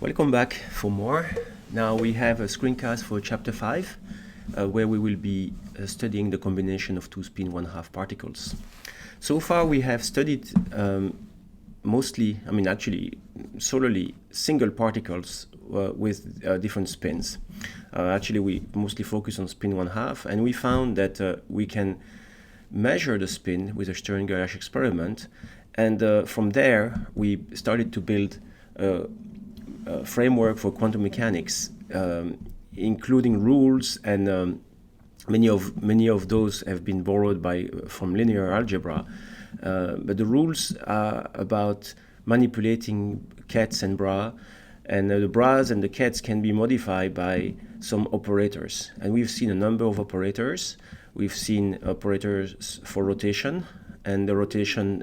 Welcome back for more. Now we have a screencast for chapter 5, where we will be studying the combination of two spin1 particles. So far we have studied solely single particles with different spins. Actually we mostly focus on spin1, and we found that we can measure the spin with a Stern-Gerlach experiment, and from there we started to build framework for quantum mechanics, including rules, and many of those have been borrowed from linear algebra. But the rules are about manipulating kets and bra, and the bras and the kets can be modified by some operators. And we've seen a number of operators. We've seen operators for rotation, and the rotation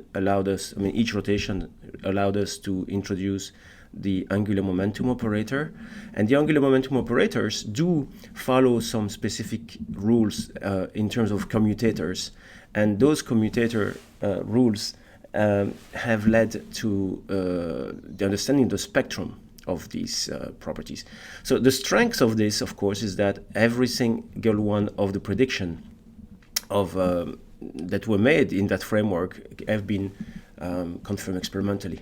each rotation allowed us to introduce the angular momentum operator. And the angular momentum operators do follow some specific rules in terms of commutators. And those commutator rules have led to the understanding of the spectrum of these properties. So the strength of this, of course, is that every single one of the prediction that were made in that framework have been confirmed experimentally.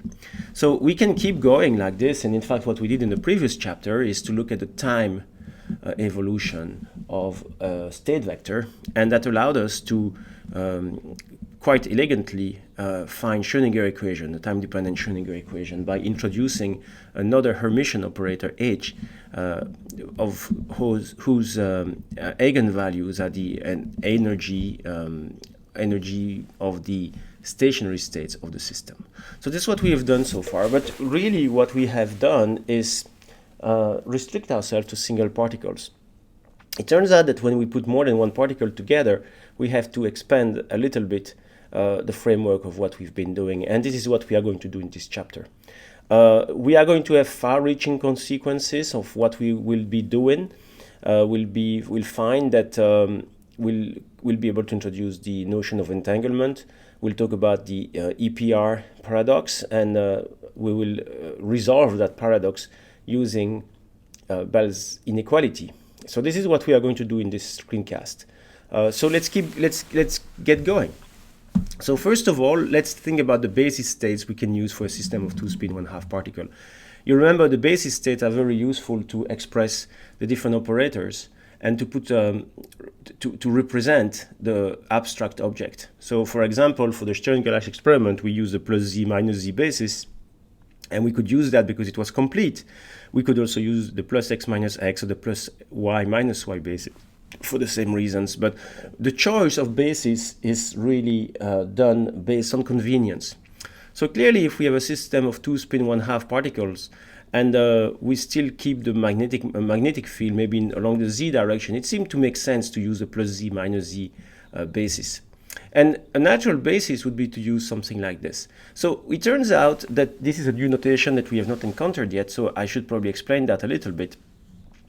So we can keep going like this, and in fact what we did in the previous chapter is to look at the time evolution of a state vector, and that allowed us to quite elegantly find Schrödinger equation, the time-dependent Schrödinger equation, by introducing another Hermitian operator H, of whose eigenvalues are the energy of the stationary states of the system. So this is what we have done so far, but really what we have done is restrict ourselves to single particles. It turns out that when we put more than one particle together, we have to expand a little bit the framework of what we've been doing, and this is what we are going to do in this chapter. We are going to have far-reaching consequences of what we will be doing. We'll find that we'll be able to introduce the notion of entanglement. We'll talk about the EPR paradox, and we will resolve that paradox using Bell's inequality. So this is what we are going to do in this screencast. So let's get going. So first of all, let's think about the basis states we can use for a system of two spin1 particle. You remember the basis states are very useful to express the different operators and to put to represent the abstract object. So for example, for the Stern-Gerlach experiment, we use the plus z minus z basis, and we could use that because it was complete. We could also use the plus x minus x or the plus y minus y basis for the same reasons, but the choice of basis is really done based on convenience. So clearly, if we have a system of two spin1 particles, and we still keep the magnetic field maybe along the z direction, it seemed to make sense to use the plus z minus z basis. And a natural basis would be to use something like this. So it turns out that this is a new notation that we have not encountered yet, so I should probably explain that a little bit.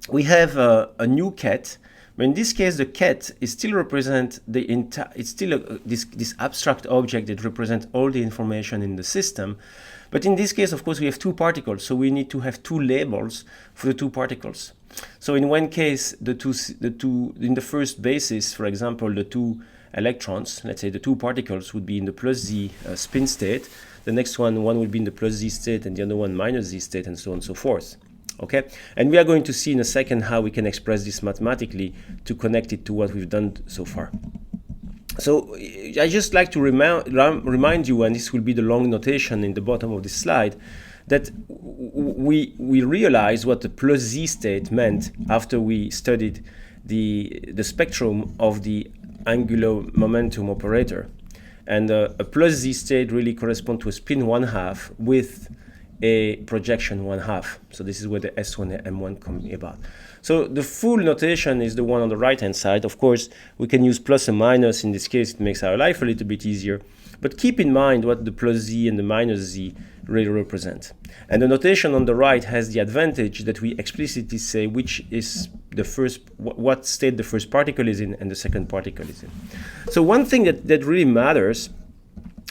We have a new ket, but in this case the ket is still represent it's still this abstract object that represents all the information in the system. But in this case, of course, we have two particles, so we need to have two labels for the two particles. So in one case, in the first basis, for example, the two electrons, let's say the two particles, would be in the plus z spin state. The next one will be in the plus z state, and the other one minus z state, and so on and so forth. Okay, and we are going to see in a second how we can express this mathematically to connect it to what we've done so far. So I just like to remind you, and this will be the long notation in the bottom of this slide, that we realized what the plus z state meant after we studied the spectrum of the angular momentum operator. And a plus z state really corresponds to a spin1 with a projection 1/2. So this is where the S1 and M1 come about. So the full notation is the one on the right hand side. Of course, we can use plus and minus. In this case, it makes our life a little bit easier. But keep in mind what the plus z and the minus z really represent. And the notation on the right has the advantage that we explicitly say which is the first, what state the first particle is in and the second particle is in. So one thing that really matters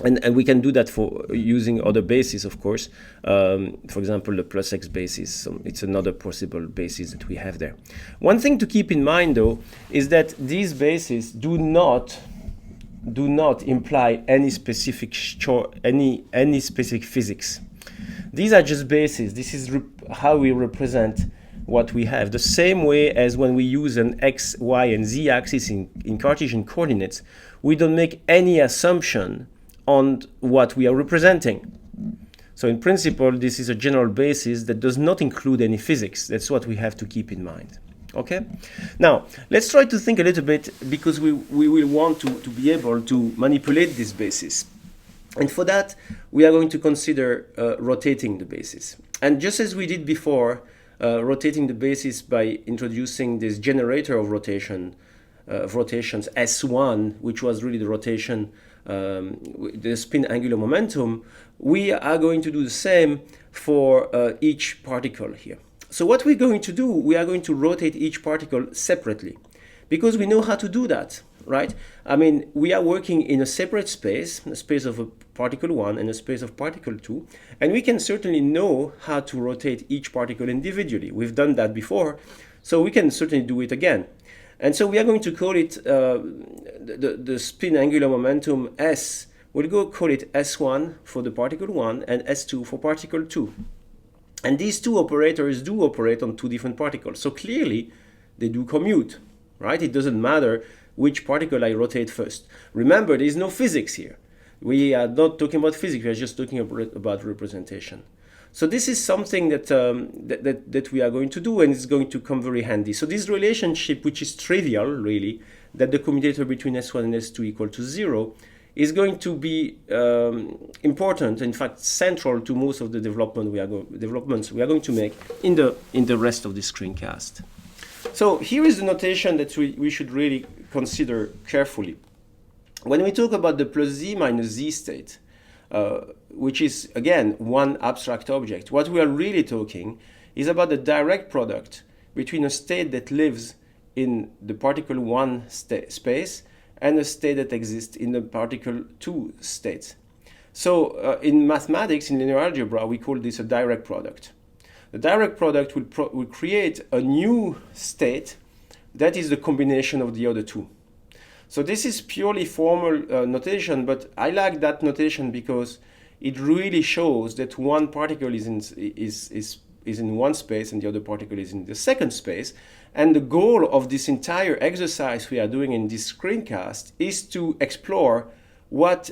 And we can do that for using other bases, of course. For example, the plus x basis, it's another possible basis that we have there. One thing to keep in mind, though, is that these bases do not imply any specific any specific physics. These are just bases. This is how we represent what we have. The same way as when we use an x, y, and z axis in Cartesian coordinates, we don't make any assumption on what we are representing. So in principle, this is a general basis that does not include any physics. That's what we have to keep in mind. Okay? Now, let's try to think a little bit, because we will want to be able to manipulate this basis. And for that, we are going to consider rotating the basis. And just as we did before, rotating the basis by introducing this generator of rotations, S1, which was really the rotation, the spin angular momentum, we are going to do the same for each particle here. So what we're going to do, we are going to rotate each particle separately, because we know how to do that, right? I mean, we are working in a separate space, a space of a particle 1 and a space of particle 2, and we can certainly know how to rotate each particle individually. We've done that before, so we can certainly do it again. And so we are going to call it the spin angular momentum S. We'll go call it S1 for the particle 1 and S2 for particle 2. And these two operators do operate on two different particles. So clearly, they do commute, right? It doesn't matter which particle I rotate first. Remember, there is no physics here. We are not talking about physics. We are just talking about representation. So this is something that that we are going to do, and it's going to come very handy. So this relationship, which is trivial, really, that the commutator between S1 and S2 equal to 0, is going to be important, in fact, central to most of the developments we are going to make in the rest of this screencast. So here is the notation that we should really consider carefully. When we talk about the plus z minus z state, which is, again, one abstract object, what we are really talking is about the direct product between a state that lives in the particle 1 space and a state that exists in the particle 2 state. So in mathematics, in linear algebra, we call this a direct product. The direct product will create a new state that is the combination of the other two. So this is purely formal notation, but I like that notation because it really shows that one particle is in one space and the other particle is in the second space. And the goal of this entire exercise we are doing in this screencast is to explore what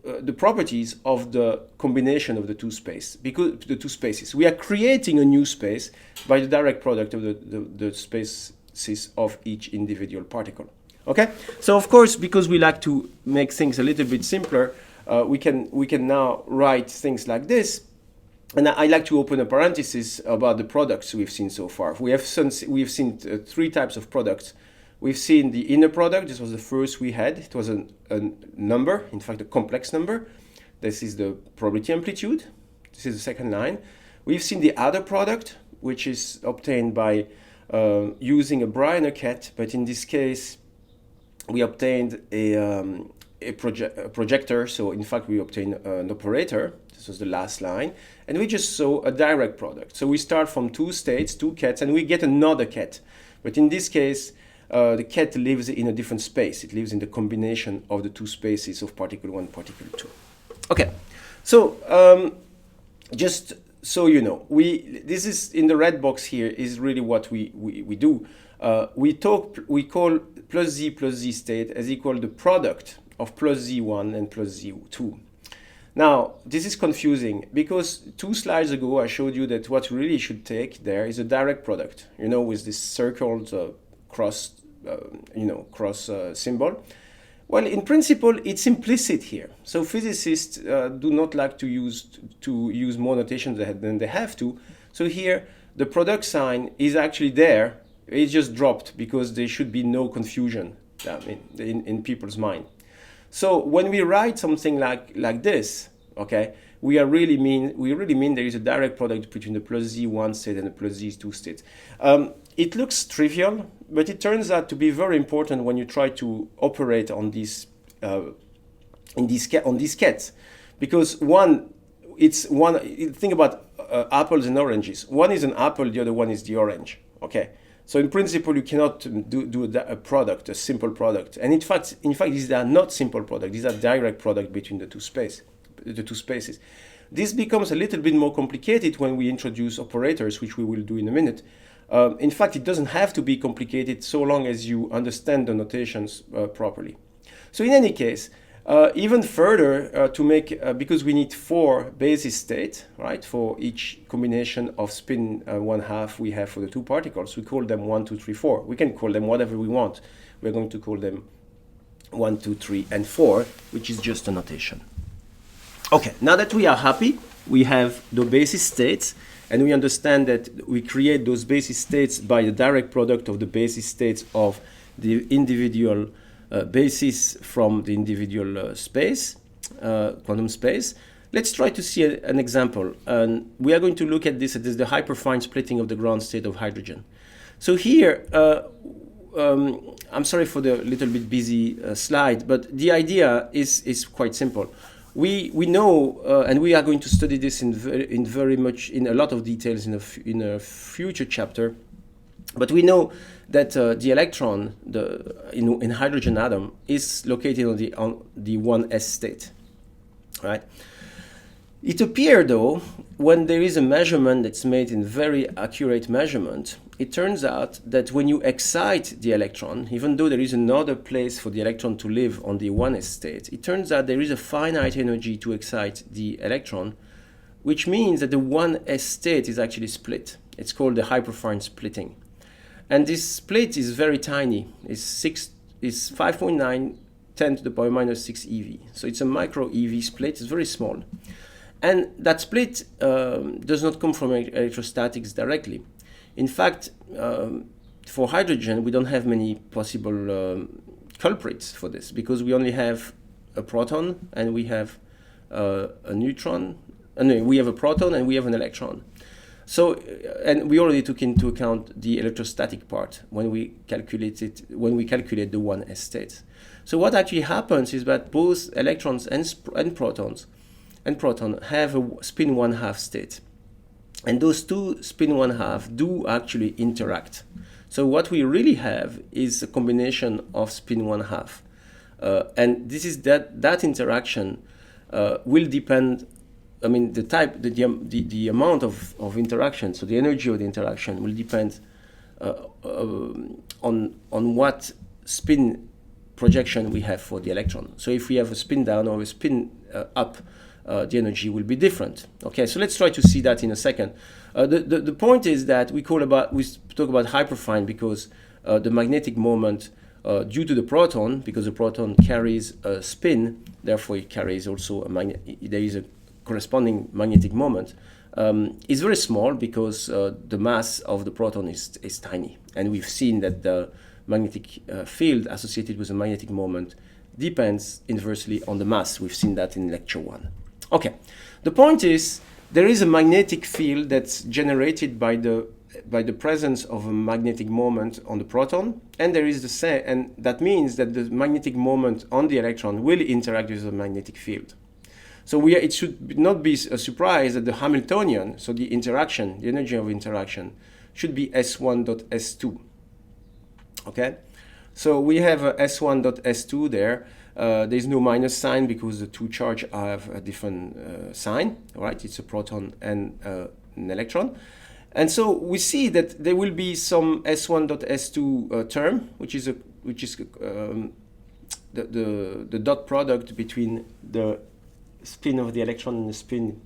the properties of the combination of the two spaces. We are creating a new space by the direct product of the spaces of each individual particle. Okay, so of course, because we like to make things a little bit simpler, we can now write things like this. And I like to open a parenthesis about the products we've seen so far. We've seen three types of products. We've seen the inner product. This was the first we had. It was a number, in fact, a complex number. This is the probability amplitude. This is the second line. We've seen the outer product, which is obtained by using a eigenket, but in this case, we obtained a projector. So in fact, we obtained an operator. This was the last line. And we just saw a direct product. So we start from two states, two kets, and we get another ket. But in this case, the ket lives in a different space. It lives in the combination of the two spaces of particle 1 and particle 2. Okay, so just so you know, this is in the red box here is really what we do. We call plus z state as equal the product of plus z1 and plus z2. Now, this is confusing because 2 slides ago I showed you that what we really should take there is a direct product, with this circled cross symbol. Well, in principle, it's implicit here. So physicists do not like to use more notation than they have to. So here, the product sign is actually there. It's just dropped because there should be no confusion in people's mind. So when we write something like this, okay, we really mean there is a direct product between the plus z1 state and the plus z2 state. It looks trivial, but it turns out to be very important when you try to operate on these on diskettes, because one, it's one. Think about apples and oranges. One is an apple, the other one is the orange. Okay, so in principle, you cannot do a product, a simple product. And in fact, these are not simple products. These are direct product between the two spaces. This becomes a little bit more complicated when we introduce operators, which we will do in a minute. In fact, it doesn't have to be complicated so long as you understand the notations properly. So in any case, even further to make, because we need 4 basis states, right, for each combination of spin 1/2 we have for the 2 particles, we call them 1, 2, 3, 4. We can call them whatever we want. We're going to call them 1, 2, 3, and 4, which is just a notation. Okay, now that we are happy, we have the basis states, and we understand that we create those basis states by the direct product of the basis states of the individual basis from the individual space, quantum space. Let's try to see an example. And we are going to look at this as the hyperfine splitting of the ground state of hydrogen. So here, I'm sorry for the little bit busy slide, but the idea is quite simple. We know, and we are going to study this in a lot of details in a future chapter. But we know that the electron, in hydrogen atom, is located on the 1s state, right? It appears, though, when there is a measurement that's made in very accurate measurement, it turns out that when you excite the electron, even though there is another place for the electron to live on the 1s state, it turns out there is a finite energy to excite the electron, which means that the 1s state is actually split. It's called the hyperfine splitting. And this split is very tiny. It's 5.9 10 to the power minus 6 eV. So it's a micro eV split. It's very small. And that split does not come from electrostatics directly. In fact, for hydrogen, we don't have many possible culprits for this, because we only have a proton and we have a neutron. We have a proton and we have an electron. So, and we already took into account the electrostatic part when we calculate the 1s states. So what actually happens is that both electrons and protons have a spin 1/2 state. And those two spin 1/2 do actually interact. So what we really have is a combination of spin 1/2. And this is that interaction will depend. I mean, the amount of interaction, so the energy of the interaction will depend on what spin projection we have for the electron. So if we have a spin down or a spin up, the energy will be different. Okay, so let's try to see that in a second. The point is that we talk about hyperfine because the magnetic moment due to the proton, because the proton carries a spin, therefore it carries also there is a corresponding magnetic moment, is very small because the mass of the proton is tiny. And we've seen that the magnetic field associated with the magnetic moment depends inversely on the mass. We've seen that in lecture 1. Okay, the point is there is a magnetic field that's generated by the presence of a magnetic moment on the proton, and there is and that means that the magnetic moment on the electron will interact with the magnetic field. So it should not be a surprise that the Hamiltonian, so the energy of interaction, should be S1.S2. Okay, so we have a S1.S2 there. There's no minus sign because the two charges have a different sign. Right, it's a proton and an electron. And so we see that there will be some S1.S2 term, which is the dot product between the spin of the electron and the spin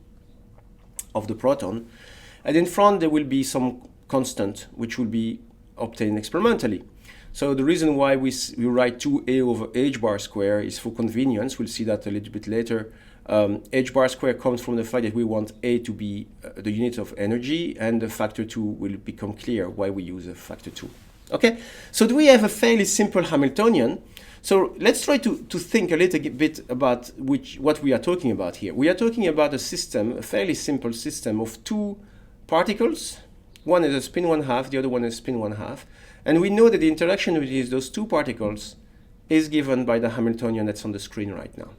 of the proton. And in front there will be some constant which will be obtained experimentally. So the reason why we write 2a over h bar square is for convenience. We'll see that a little bit later. H bar square comes from the fact that we want a to be the unit of energy, and the factor 2 will become clear why we use a factor 2. Okay, so do we have a fairly simple Hamiltonian? So let's try to think a little bit about what we are talking about here. We are talking about a system, a fairly simple system of two particles. One is a spin 1/2, the other one is spin 1/2. And we know that the interaction between those two particles is given by the Hamiltonian that's on the screen right now.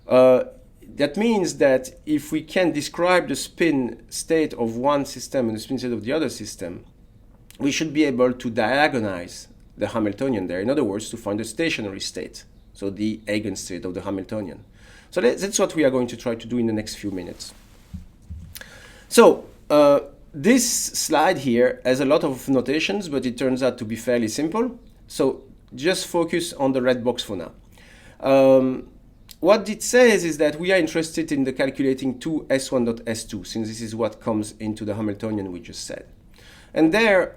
That means that if we can describe the spin state of one system and the spin state of the other system, we should be able to diagonalize the Hamiltonian there. In other words, to find the stationary state, so the eigenstate of the Hamiltonian. So that's what we are going to try to do in the next few minutes. So this slide here has a lot of notations, but it turns out to be fairly simple. So just focus on the red box for now. What it says is that we are interested in the calculating 2s1.s2, since this is what comes into the Hamiltonian we just said. And there,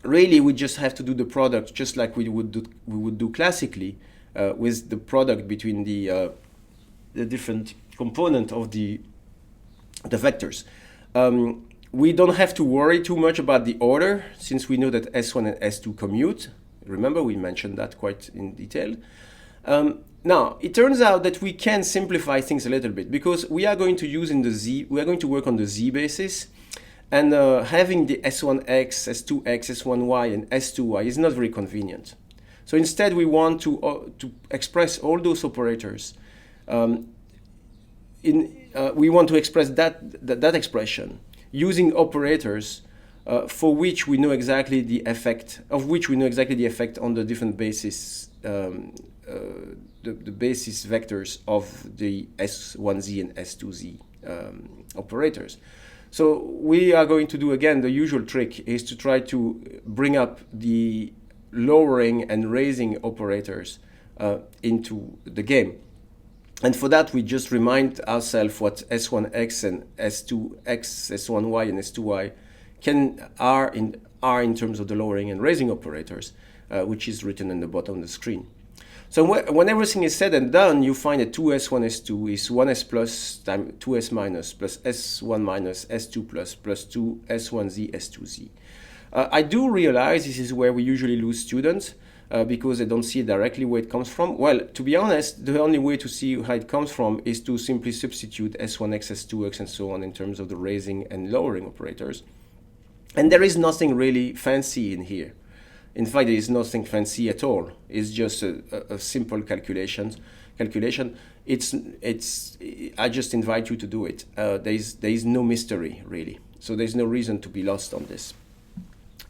really, we just have to do the product just like we would do classically with the product between the different component of the vectors. We don't have to worry too much about the order, since we know that S1 and S2 commute. Remember, we mentioned that quite in detail. Now, it turns out that we can simplify things a little bit, because we are going to use in the Z, we are going to work on the Z basis, and having the S1x, S2x, S1y, and S2y is not very convenient. So instead, we want to express all those operators. We want to express that expression using operators for which we know exactly the effect, on the different basis, the basis vectors of the S1z and S2z operators. So we are going to do, again, the usual trick is to try to bring up the lowering and raising operators into the game. And for that, we just remind ourselves what S1x and S2x, S1y and S2y are in terms of the lowering and raising operators, which is written in the bottom of the screen. So when everything is said and done, you find that 2s1 s2 is 1s plus times 2s minus plus s1 minus s2 plus 2s1z s2z. I do realize this is where we usually lose students because they don't see directly where it comes from. Well, to be honest, the only way to see how it comes from is to simply substitute s1x, s2x, and so on in terms of the raising and lowering operators. And there is nothing really fancy in here. In fact, there is nothing fancy at all. It's just a simple calculation. I just invite you to do it. There is no mystery, really. So there's no reason to be lost on this.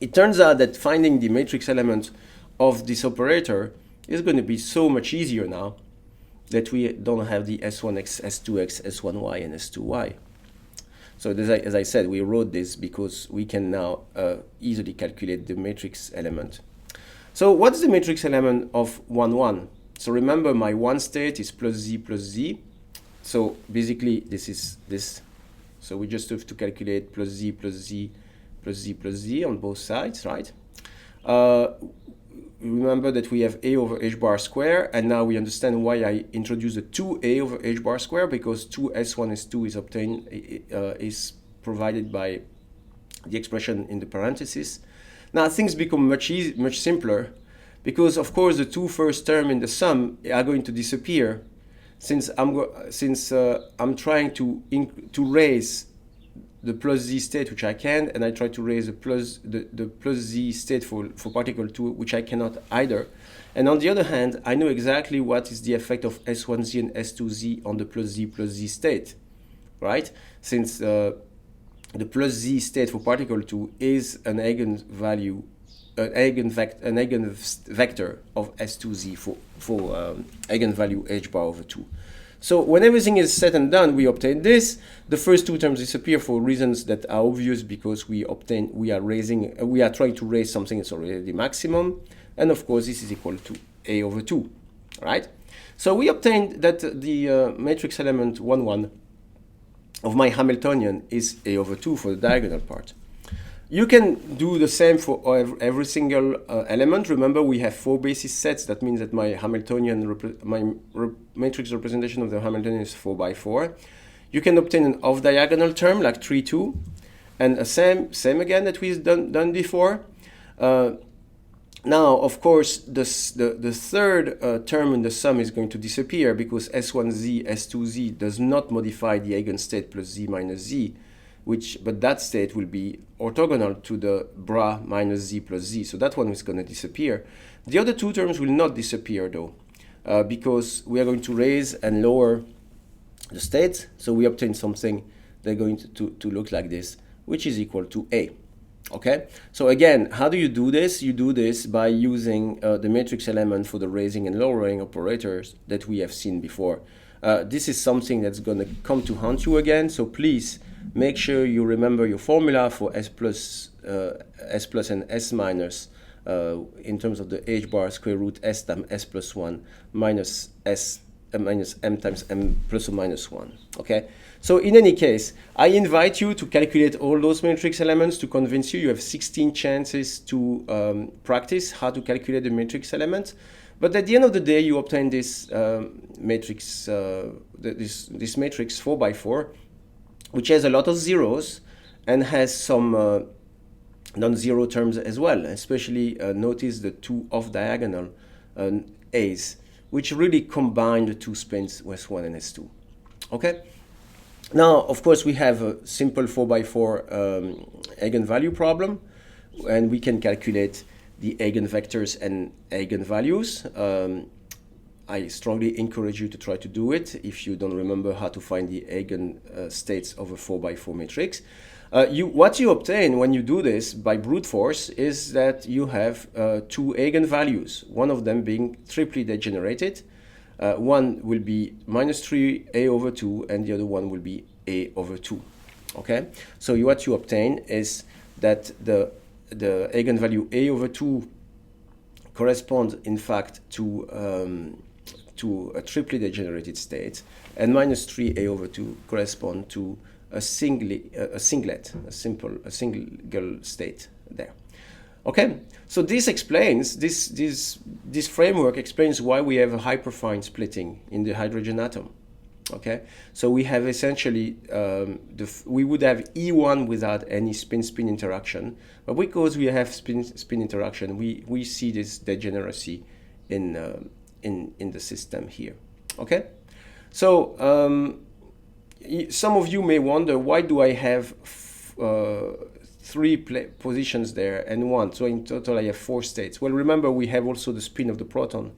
It turns out that finding the matrix element of this operator is going to be so much easier now that we don't have the S1x, S2x, S1y, and S2y. So as I said, we wrote this because we can now easily calculate the matrix element. So what's the matrix element of 1, 1? So remember, my one state is plus z. So basically, this is this. So we just have to calculate plus z on both sides, right? Remember that we have a over h bar square, and now we understand why I introduced a 2a over h bar square, because 2s1 s2 is obtained is provided by the expression in the parentheses. Now things become much simpler, because of course the two first terms in the sum are going to disappear, since I'm trying to raise the plus z state, which I can, and I try to raise the plus z state for particle 2, which I cannot either. And on the other hand, I know exactly what is the effect of S1z and S2z on the plus z state, right? Since the plus z state for particle 2 is an eigenvalue, an eigenvector of S2z for eigenvalue h bar over 2. So when everything is said and done, we obtain this. The first two terms disappear for reasons that are obvious, because we are trying to raise something that's already the maximum, and of course this is equal to a over 2, right? So we obtained that the matrix element 1, 1 of my Hamiltonian is a over 2 for the diagonal part. You can do the same for every single element. Remember, we have 4 basis sets. That means that my Hamiltonian, matrix representation of the Hamiltonian is 4 by 4. You can obtain an off-diagonal term like 3, 2, and same again that we've done before. Now, of course, the third term in the sum is going to disappear, because S1z, S2z does not modify the eigenstate plus z minus z, but that state will be orthogonal to the bra minus z plus z. So that one is going to disappear. The other two terms will not disappear, though. because we are going to raise and lower the states. So we obtain something that's going to look like this, which is equal to A. Okay, so again, how do you do this? You do this by using the matrix element for the raising and lowering operators that we have seen before. This is something that's going to come to haunt you again, so please make sure you remember your formula for S plus and S minus in terms of the h bar square root S times S plus 1 minus S minus M times M plus or minus 1. Okay, so in any case, I invite you to calculate all those matrix elements to convince you. You have 16 chances to practice how to calculate the matrix element. But at the end of the day, you obtain this matrix, this matrix 4x4, which has a lot of zeros and has some non-zero terms as well. Especially notice the two off-diagonal A's, which really combine the two spins S1 and S2. Okay. Now, of course, we have a simple 4x4 eigenvalue problem, and we can calculate the eigenvectors and eigenvalues. I strongly encourage you to try to do it if you don't remember how to find the eigenstates of a 4x4 matrix. What you obtain when you do this by brute force is that you have two eigenvalues, one of them being triply degenerated. One will be minus 3a over 2, and the other one will be a over 2. Okay, so what you obtain is that the eigenvalue a over 2 corresponds in fact to a triply degenerated state, and minus 3a over 2 correspond to a single state there. Okay, so this explains, this framework explains why we have a hyperfine splitting in the hydrogen atom. Okay, so we have essentially, we would have E1 without any spin-spin interaction, but because we have spin-spin interaction, we see this degeneracy in the system here. Okay, so some of you may wonder, why do I have 3 positions there and 1? So in total I have 4 states. Well, remember we have also the spin of the proton.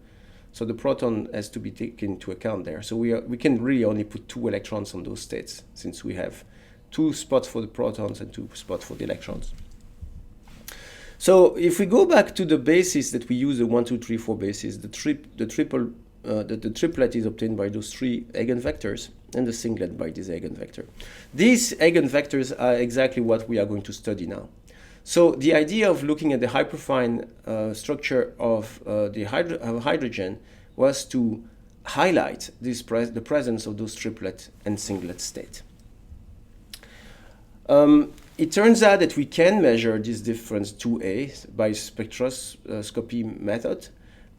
So the proton has to be taken into account there. So we can really only put 2 electrons on those states, since we have 2 spots for the protons and 2 spots for the electrons. So if we go back to the basis that we use, the 1, 2, 3, 4 basis, the triplet is obtained by those 3 eigenvectors, and the singlet by this eigenvector. These eigenvectors are exactly what we are going to study now. So the idea of looking at the hyperfine structure of hydrogen was to highlight the presence of those triplet and singlet state. It turns out that we can measure this difference 2A by spectroscopy method,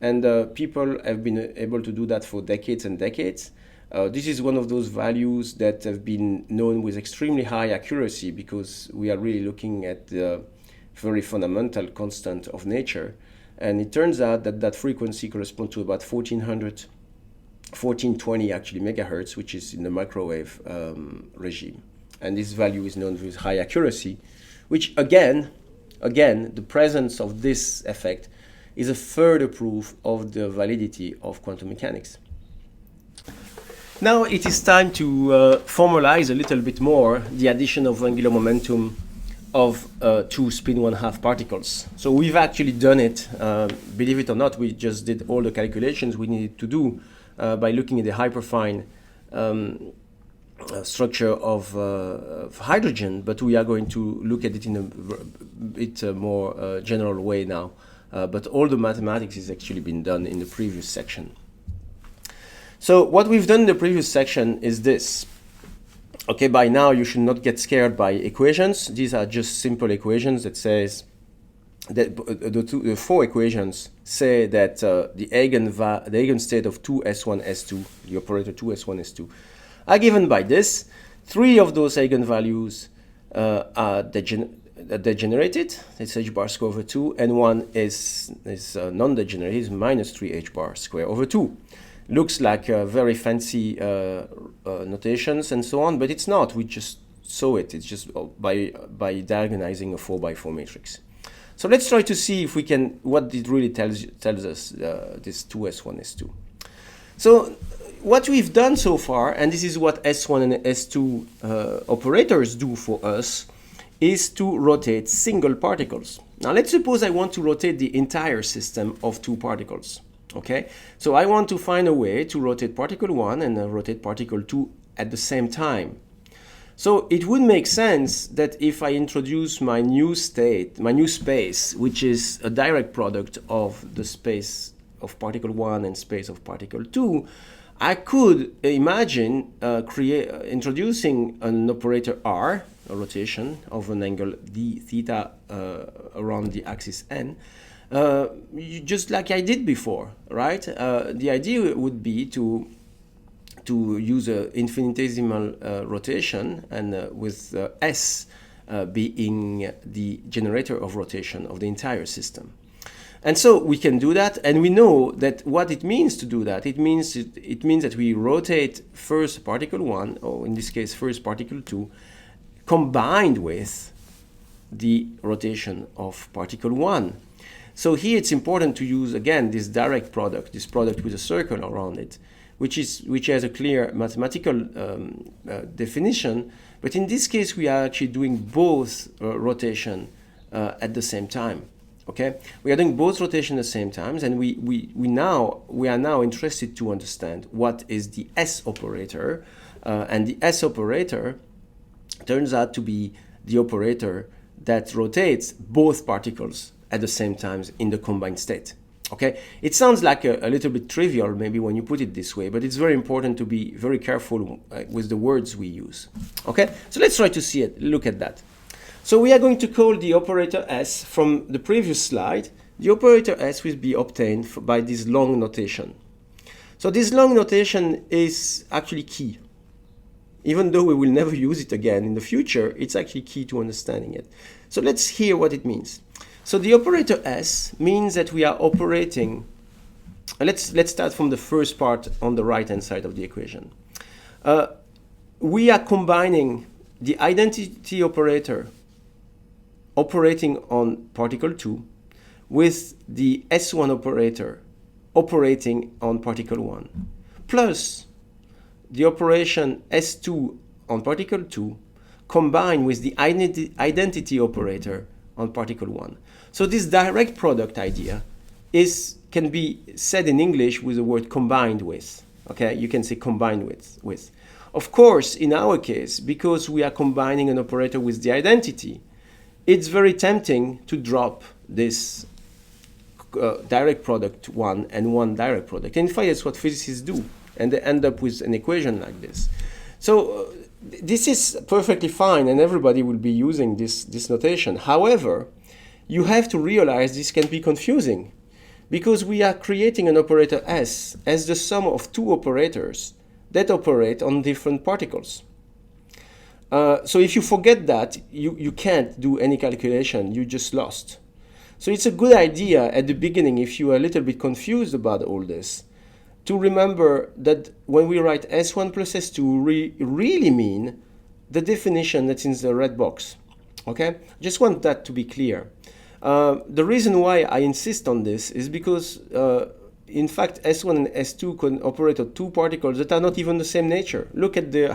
and people have been able to do that for decades and decades. This is one of those values that have been known with extremely high accuracy, because we are really looking at the very fundamental constant of nature. And it turns out that that frequency corresponds to about 1420 actually megahertz, which is in the microwave regime. And this value is known with high accuracy, which again, the presence of this effect is a further proof of the validity of quantum mechanics. Now it is time to formalize a little bit more the addition of angular momentum of 2 spin1/2 particles. So we've actually done it, believe it or not, we just did all the calculations we needed to do by looking at the hyperfine structure of hydrogen, but we are going to look at it in a bit more general way now. But all the mathematics has actually been done in the previous section. So what we've done in the previous section is this. Okay, by now you should not get scared by equations. These are just simple equations that says that the 4 equations say that the eigenstate of 2s1, s2, the operator 2s1, s2, are given by this. 3 of those eigenvalues are degenerated, it's h bar square over 2, and 1 is non-degenerate, is minus 3 h bar square over 2. Looks like very fancy notations and so on, but it's not. We just saw it. It's just by diagonalizing a 4x4 matrix. So let's try to see if we can, what it really tells us, this 2s1, s2. So what we've done so far, and this is what S1 and S2 operators do for us, is to rotate single particles. Now let's suppose I want to rotate the entire system of two particles. Okay, so I want to find a way to rotate particle 1 and rotate particle 2 at the same time. So it would make sense that if I introduce my new state, my new space, which is a direct product of the space of particle 1 and space of particle 2, I could imagine introducing an operator R, a rotation of an angle d theta around the axis n, just like I did before, right? The idea would be to use an infinitesimal rotation, and with S being the generator of rotation of the entire system. And so we can do that, and we know that what it means to do that, it means that we rotate first particle 1, or in this case first particle 2, combined with the rotation of particle 1. So here it's important to use again this direct product, this product with a circle around it, which has a clear mathematical definition. But in this case, we are actually doing both rotation at the same time. Okay, we are doing both rotation at the same time, and we are now interested to understand what is the S operator, and the S operator turns out to be the operator that rotates both particles at the same time in the combined state. Okay, it sounds like a little bit trivial maybe when you put it this way, but it's very important to be very careful with the words we use. Okay, so let's try to look at that. So we are going to call the operator S from the previous slide. The operator S will be obtained by this long notation. So this long notation is actually key. Even though we will never use it again in the future, it's actually key to understanding it. So let's hear what it means. So the operator S means that we are operating. Let's start from the first part on the right-hand side of the equation. We are combining the identity operator operating on particle 2 with the S1 operator operating on particle 1, plus the operation S2 on particle 2 combined with the identity operator on particle 1. So this direct product idea can be said in English with the word combined with. Okay, you can say combined with. Of course, in our case, because we are combining an operator with the identity, it's very tempting to drop this direct product 1 and 1 direct product. In fact, that's what physicists do, and they end up with an equation like this. So this is perfectly fine, and everybody will be using this notation. However, you have to realize this can be confusing, because we are creating an operator S as the sum of two operators that operate on different particles. So if you forget that, you can't do any calculation, you just lost. So it's a good idea at the beginning, if you are a little bit confused about all this, to remember that when we write S1 plus S2, really mean the definition that's in the red box. Okay? Just want that to be clear. The reason why I insist on this is because, in fact, S1 and S2 can operate on two particles that are not even the same nature. Look at the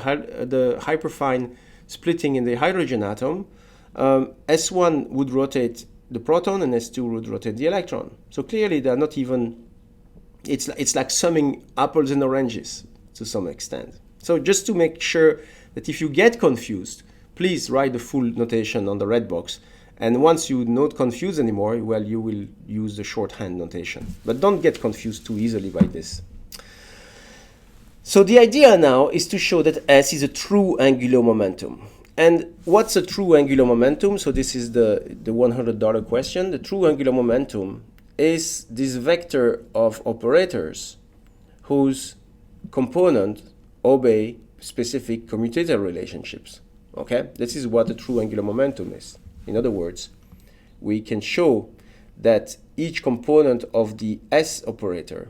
hyperfine splitting in the hydrogen atom. S1 would rotate the proton and S2 would rotate the electron. So clearly they're not even, it's like summing apples and oranges to some extent. So just to make sure that if you get confused, please write the full notation on the red box. And once you're not confused anymore, well, you will use the shorthand notation. But don't get confused too easily by this. So the idea now is to show that S is a true angular momentum. And what's a true angular momentum? So this is the $100 question. The true angular momentum is this vector of operators whose component obey specific commutator relationships. Okay? This is what a true angular momentum is. In other words, we can show that each component of the S operator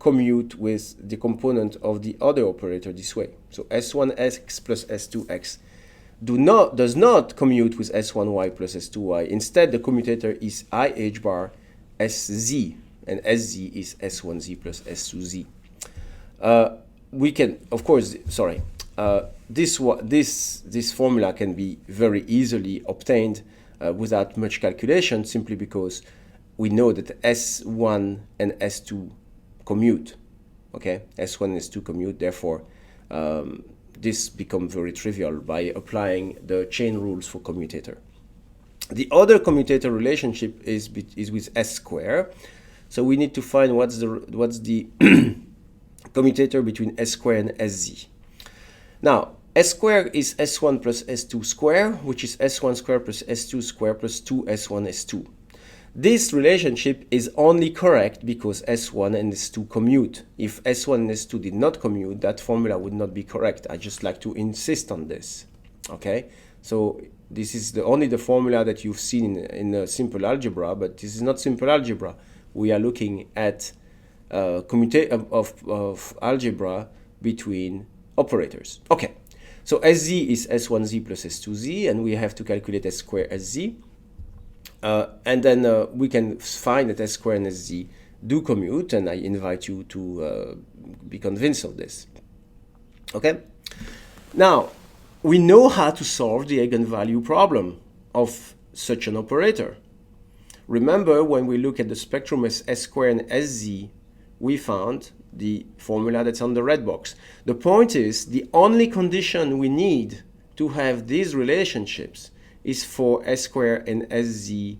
commute with the component of the other operator this way. So S1x plus S2x does not commute with S1y plus S2y. Instead, the commutator is IH bar SZ. and Sz is S1z plus S2z. We can, of course, sorry, this formula can be very easily obtained without much calculation, simply because we know that S1 and S2 commute. Okay, S1 and S2 commute, therefore this becomes very trivial by applying the chain rules for commutator. The other commutator relationship is with S square, so we need to find what's the commutator between S square and Sz. Now, S square is S1 plus S2 square, which is S1 square plus S2 square plus 2S1 S2. This relationship is only correct because S1 and S2 commute. If S1 and S2 did not commute, that formula would not be correct. I just like to insist on this. Okay, so this is only the formula that you've seen in simple algebra, but this is not simple algebra. We are looking at commutator of algebra between operators. Okay, so Sz is S1z plus S2z, and we have to calculate S square Sz. And then we can find that S square and Sz do commute, and I invite you to be convinced of this. Okay? Now, we know how to solve the eigenvalue problem of such an operator. Remember, when we look at the spectrum as S square and Sz, we found the formula that's on the red box. The point is, the only condition we need to have these relationships is for S square and Sz,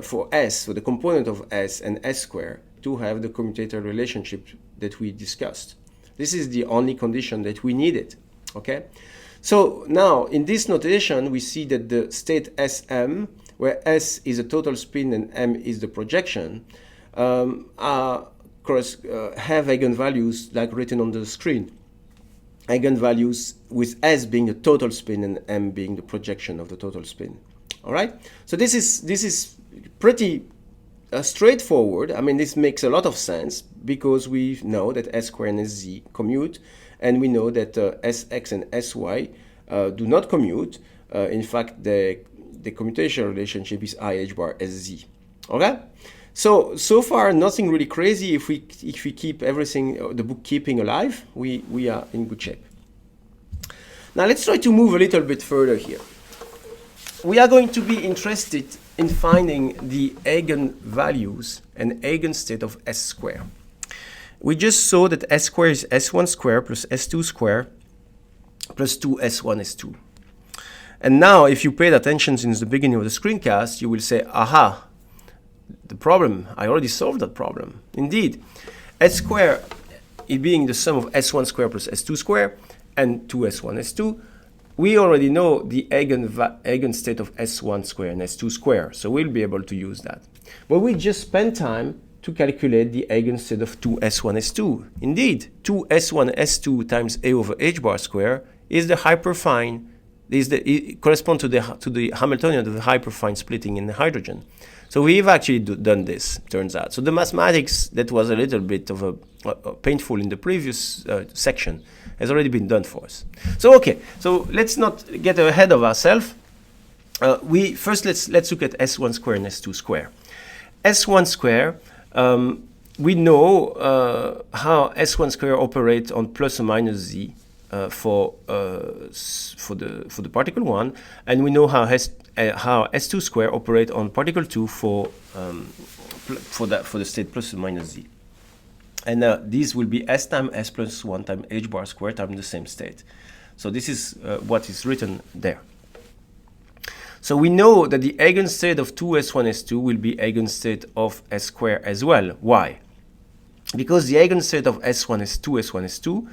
for the component of S and S square, to have the commutator relationship that we discussed. This is the only condition that we needed. Okay? So now, in this notation, we see that the state Sm, where S is a total spin and M is the projection, have eigenvalues like written on the screen. Eigenvalues with S being the total spin and M being the projection of the total spin. All right? So this is pretty straightforward. I mean, this makes a lot of sense because we know that S square and Sz commute, and we know that Sx and Sy do not commute. In fact, the commutation relationship is IH bar Sz. Okay? So far, nothing really crazy. If we keep everything, the bookkeeping alive, we are in good shape. Now let's try to move a little bit further here. We are going to be interested in finding the eigenvalues and eigenstate of S square. We just saw that S square is S1 square plus S2 square plus 2S1 S2. And now, if you paid attention since the beginning of the screencast, you will say, aha, the problem, I already solved that problem. Indeed, S square, it being the sum of S1 square plus S2 square and 2S1 S2, we already know the eigenstate of S1 square and S2 square, so we'll be able to use that. But we just spent time to calculate the eigenstate of 2S1 S2. Indeed, 2S1 S2 times A over H bar square is the hyperfine, it corresponds to the Hamiltonian of the hyperfine splitting in the hydrogen. So we've actually done this, turns out. So the mathematics that was a little bit of a painful in the previous section has already been done for us. So okay, so let's not get ahead of ourselves. Let's look at S1 square and S2 square. S1 square, we know how S1 square operates on plus or minus z for the particle 1, and we know how S2 square operate on particle 2 for the state plus or minus z. And these will be S times S plus 1 times H bar square times the same state. So this is what is written there. So we know that the eigenstate of 2S1 S2 will be eigenstate of S square as well. Why? Because the eigenstate of S1 S2 S1 S2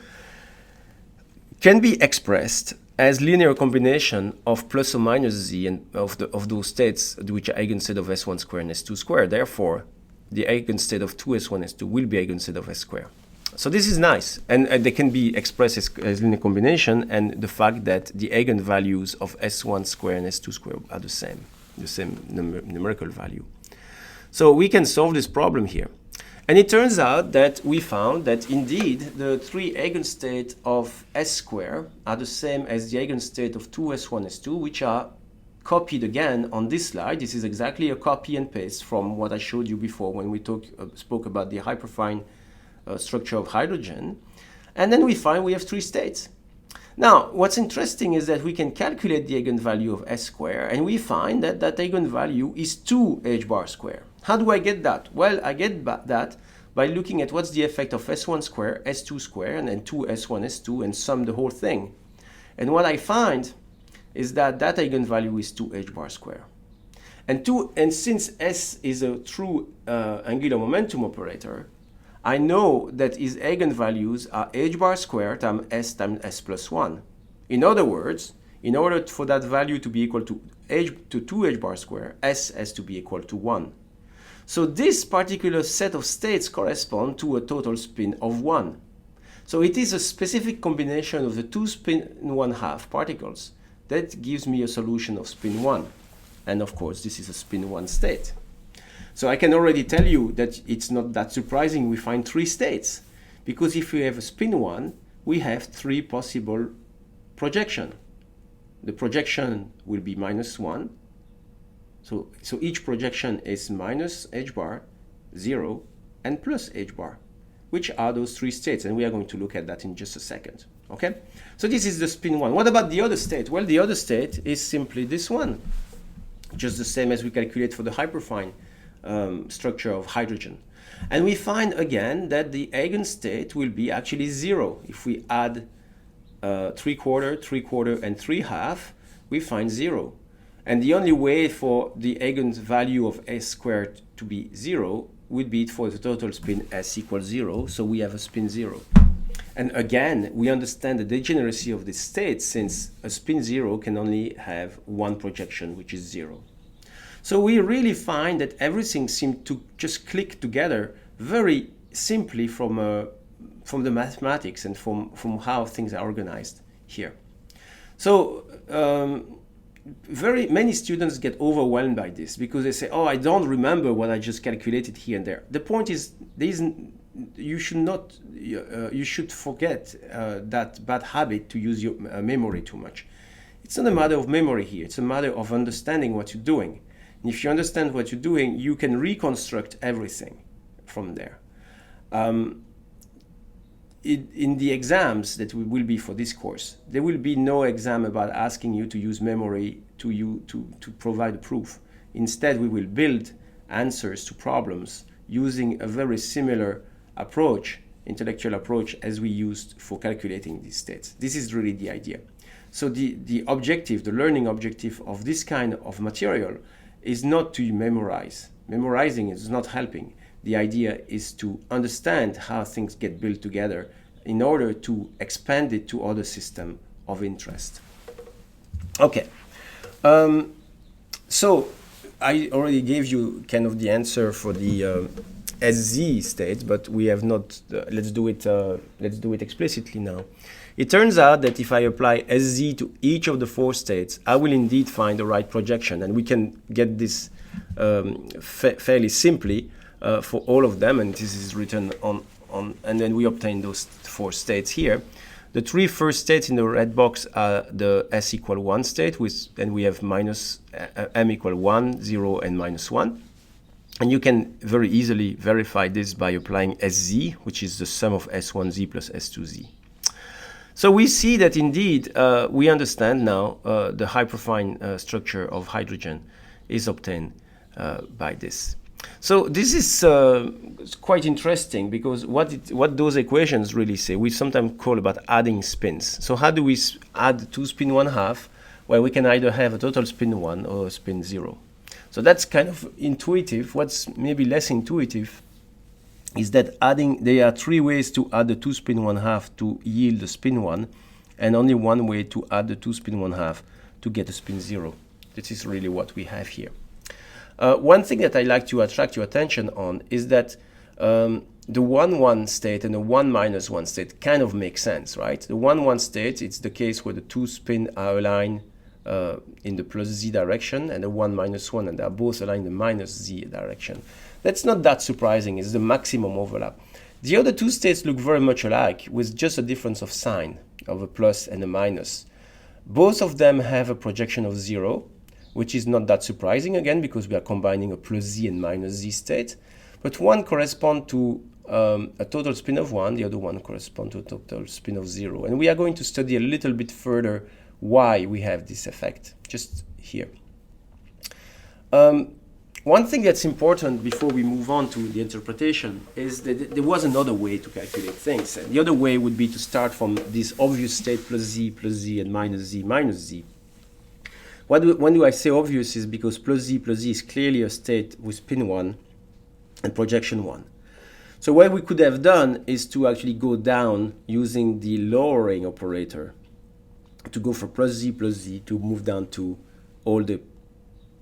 can be expressed as linear combination of plus or minus z and of those states which are eigenstate of S1 square and S2 square. Therefore, the eigenstate of 2S1 S2 will be eigenstate of S square. So this is nice, and they can be expressed as linear combination, and the fact that the eigenvalues of S1 square and S2 square are the same numerical value. So we can solve this problem here. And it turns out that we found that indeed the three eigenstates of S square are the same as the eigenstate of 2S1 S2, which are copied again on this slide. This is exactly a copy and paste from what I showed you before when we spoke about the hyperfine structure of hydrogen. And then we find we have 3 states. Now, what's interesting is that we can calculate the eigenvalue of S square, and we find that that eigenvalue is 2 h bar square. How do I get that? Well, I get that by looking at what's the effect of S1 square, S2 square, and then 2 S1, S2, and sum the whole thing. And what I find is that that eigenvalue is 2 h bar square. And since S is a true angular momentum operator, I know that its eigenvalues are h bar square times S plus 1. In other words, in order for that value to be equal to 2 h bar square, S has to be equal to 1. So this particular set of states correspond to a total spin of 1. So it is a specific combination of the 2 spin1/2 particles that gives me a solution of spin 1. And of course, this is a spin 1 state. So I can already tell you that it's not that surprising we find 3 states, because if we have a spin 1, we have 3 possible projections. The projection will be -1. So each projection is minus h bar, 0, and plus h bar, which are those 3 states. And we are going to look at that in just a second. Okay? So this is the spin 1. What about the other state? Well, the other state is simply this one, just the same as we calculate for the hyperfine structure of hydrogen. And we find again that the eigenstate will be actually 0. If we add 3/4, 3/4, and 3/2, we find 0. And the only way for the eigenvalue of S squared to be 0 would be for the total spin S equals 0. So we have a spin 0. And again, we understand the degeneracy of this state, since a spin 0 can only have one projection, which is 0. So we really find that everything seemed to just click together very simply from the mathematics and from how things are organized here. So very many students get overwhelmed by this, because they say, oh, I don't remember what I just calculated here and there. The point is, you should forget that bad habit to use your memory too much. It's not a matter of memory here. It's a matter of understanding what you're doing. And if you understand what you're doing, you can reconstruct everything from there. In the exams that will be for this course, there will be no exam about asking you to use memory to provide a proof. Instead, we will build answers to problems using a very similar approach, intellectual approach, as we used for calculating these states. This is really the idea. So the objective, the learning objective of this kind of material is not to memorize. Memorizing is not helping. The idea is to understand how things get built together in order to expand it to other systems of interest. Okay. So I already gave you kind of the answer for the SZ state, but we have not. Let's do it explicitly now. It turns out that if I apply SZ to each of the 4 states, I will indeed find the right projection, and we can get this fairly simply for all of them, and this is written on, and then we obtain those 4 states here. The 3 first states in the red box are the S equal 1 state, and we have minus M equal 1, 0, and -1. And you can very easily verify this by applying SZ, which is the sum of S1Z plus S2Z. So we see that indeed we understand now the hyperfine structure of hydrogen is obtained by this. So this is quite interesting, because what those equations really say, we sometimes call about adding spins. So how do we add 2 spin 1/2? Well, we can either have a total spin 1 or a spin 0. So that's kind of intuitive. What's maybe less intuitive is that there are 3 ways to add the 2 spin 1/2 to yield the spin 1, and only 1 way to add the 2 spin 1/2 to get a spin 0. This is really what we have here. One thing that I like to attract your attention on is that the 1,1 state and the 1-1 state kind of make sense, right? The 1,1 state, it's the case where the 2 spin are aligned in the plus z direction, and the 1-1, and they are both aligned in the minus z direction. That's not that surprising. It's the maximum overlap. The other 2 states look very much alike, with just a difference of sign, of a plus and a minus. Both of them have a projection of 0. which is not that surprising again because we are combining a plus z and minus z state. But one corresponds to a total spin of 1, the other one corresponds to a total spin of 0. And we are going to study a little bit further why we have this effect, just here. One thing that's important before we move on to the interpretation is that there was another way to calculate things. And the other way would be to start from this obvious state plus z, and minus z, minus z. When do I say obvious is because plus z is clearly a state with spin 1 and projection 1. So what we could have done is to actually go down using the lowering operator to go for plus z to move down to all the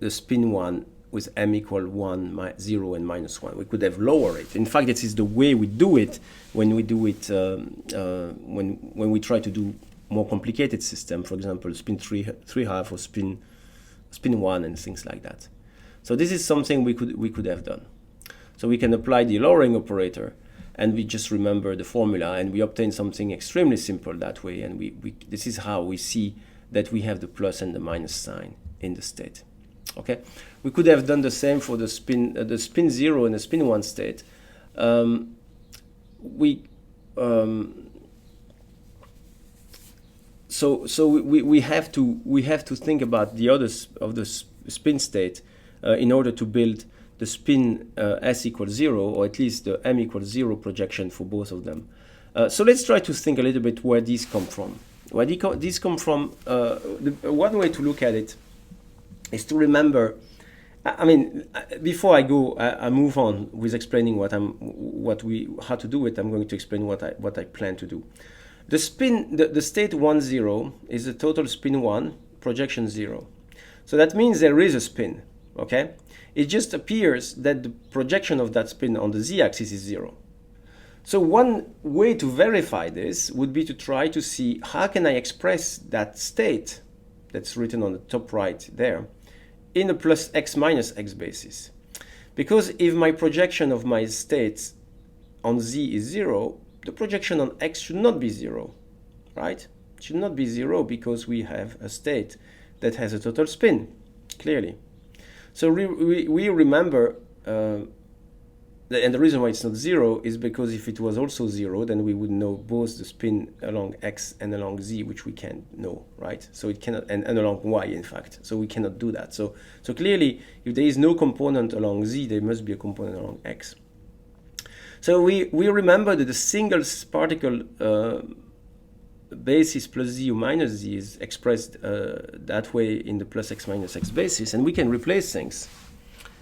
spin 1 with m equal 1, 0, and minus 1. We could have lowered it. In fact, this is the way we do it when we do it when we try to do more complicated system, for example, spin 3/2 or spin 1 and things like that. So this is something we could have done. So we can apply the lowering operator, and we just remember the formula, and we obtain something extremely simple that way. And this is how we see that we have the plus and the minus sign in the state. Okay, we could have done the same for the spin 0 and the spin 1 state. So we have to think about the others of the spin state in order to build the spin s equals 0, or at least the m equals 0 projection for both of them. So let's try to think a little bit where these come from. Where these come from, one way to look at it is to remember. I mean, before I move on with explaining how to do it. I'm going to explain what I plan to do. The state 1, 0 is a total spin 1, projection 0. So that means there is a spin, okay? It just appears that the projection of that spin on the z-axis is 0. So one way to verify this would be to try to see how can I express that state that's written on the top right there in a plus x minus x basis. Because if my projection of my states on z is 0, the projection on x should not be 0, right? It should not be 0 because we have a state that has a total spin, clearly. So we remember, and the reason why it's not 0 is because if it was also 0, then we would know both the spin along x and along z, which we can't know, right? So it cannot, and along y, in fact. So we cannot do that. So clearly, if there is no component along z, there must be a component along x. So we remember that the single particle basis plus z or minus z is expressed that way in the plus x minus x basis, and we can replace things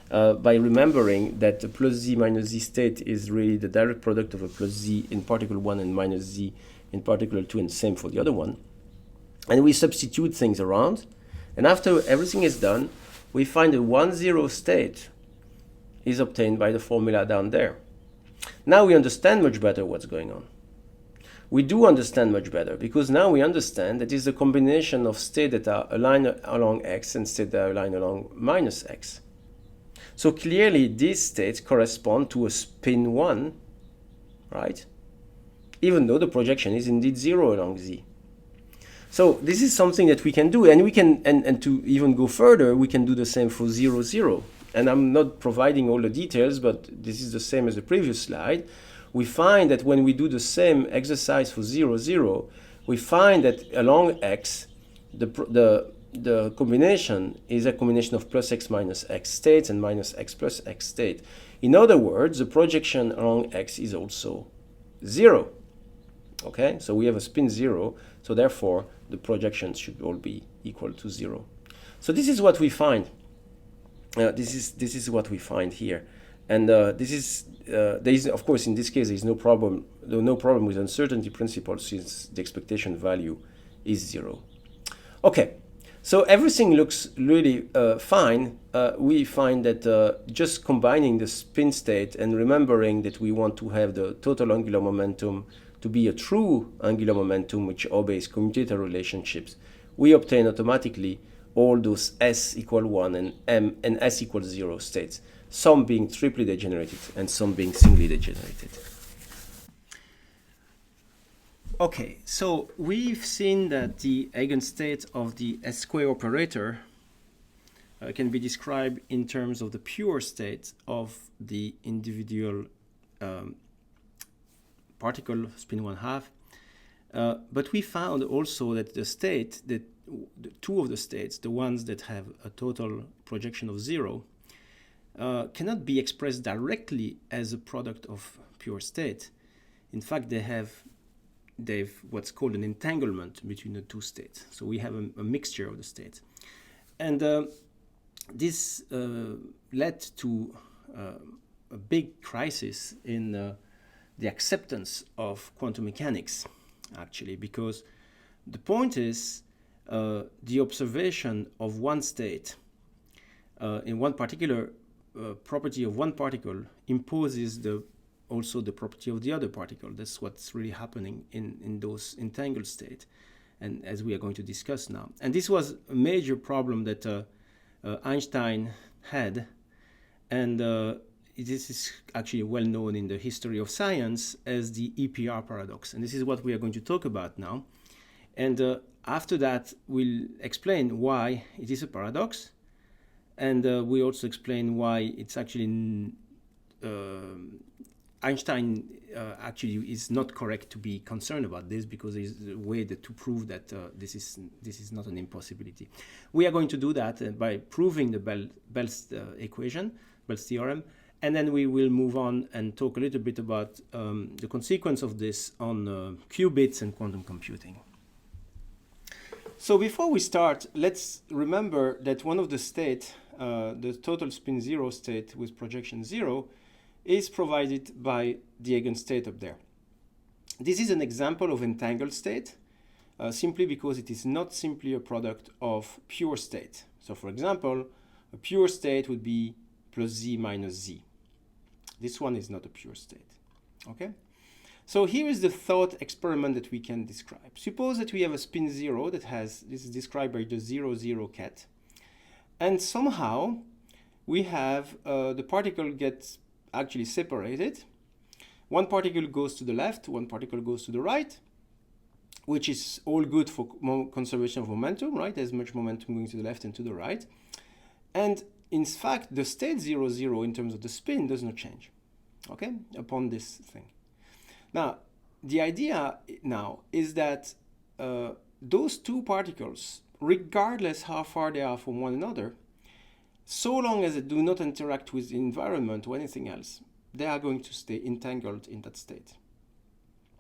by remembering that the plus z minus z state is really the direct product of a plus z in particle 1 and minus z in particle 2, and same for the other one. And we substitute things around, and after everything is done, we find a 1, 0 state is obtained by the formula down there. Now we understand much better what's going on. We do understand much better because now we understand that it's a combination of states that are aligned along x and states that are aligned along minus x. So clearly these states correspond to a spin 1, right? Even though the projection is indeed 0 along z. So this is something that we can do, and we can, and to even go further, we can do the same for 0, 0. And I'm not providing all the details, but this is the same as the previous slide. We find that when we do the same exercise for 0, 0, we find that along x, the combination is a combination of plus x minus x states and minus x plus x state. In other words, the projection along x is also 0. Okay, so we have a spin 0, so therefore the projections should all be equal to 0. So this is what we find. This is what we find here, and there is, of course, in this case there is no problem with uncertainty principle since the expectation value is 0. Okay, so everything looks really fine. We find that just combining the spin state and remembering that we want to have the total angular momentum to be a true angular momentum which obeys commutator relationships, we obtain automatically all those s equal 1 and m and s equal 0 states, some being triply degenerated and some being singly degenerated. Okay, so we've seen that the eigenstate of the s square operator can be described in terms of the pure state of the individual particle spin 1/2. But we found also that the state, that the two of the states, the ones that have a total projection of 0, cannot be expressed directly as a product of pure state. In fact, they've what's called an entanglement between the two states. So we have a mixture of the states. And this led to a big crisis in the acceptance of quantum mechanics, actually, because the point is the observation of one state in one particular property of one particle imposes also the property of the other particle. That's what's really happening in those entangled states, and as we are going to discuss now. And this was a major problem that Einstein had, and this is actually well known in the history of science as the EPR paradox. And this is what we are going to talk about now. And after that, we'll explain why it is a paradox, and we also explain why it's actually Einstein actually is not correct to be concerned about this, because there is a way to prove that this is not an impossibility. We are going to do that by proving the Bell's equation, Bell's theorem, and then we will move on and talk a little bit about the consequence of this on qubits and quantum computing. So before we start, let's remember that one of the states, the total spin 0 state with projection 0, is provided by the eigenstate up there. This is an example of entangled state, simply because it is not simply a product of pure state. So for example, a pure state would be plus z minus z. This one is not a pure state. Okay? So here is the thought experiment that we can describe. Suppose that we have a spin 0 that has, this is described by the 0, 0 ket, and somehow we have the particle gets actually separated. One particle goes to the left, one particle goes to the right, which is all good for conservation of momentum, right? There's much momentum going to the left and to the right. And in fact, the state 0, 0 in terms of the spin does not change, okay, upon this thing. Now, the idea now is that those two particles, regardless how far they are from one another, so long as they do not interact with the environment or anything else, they are going to stay entangled in that state.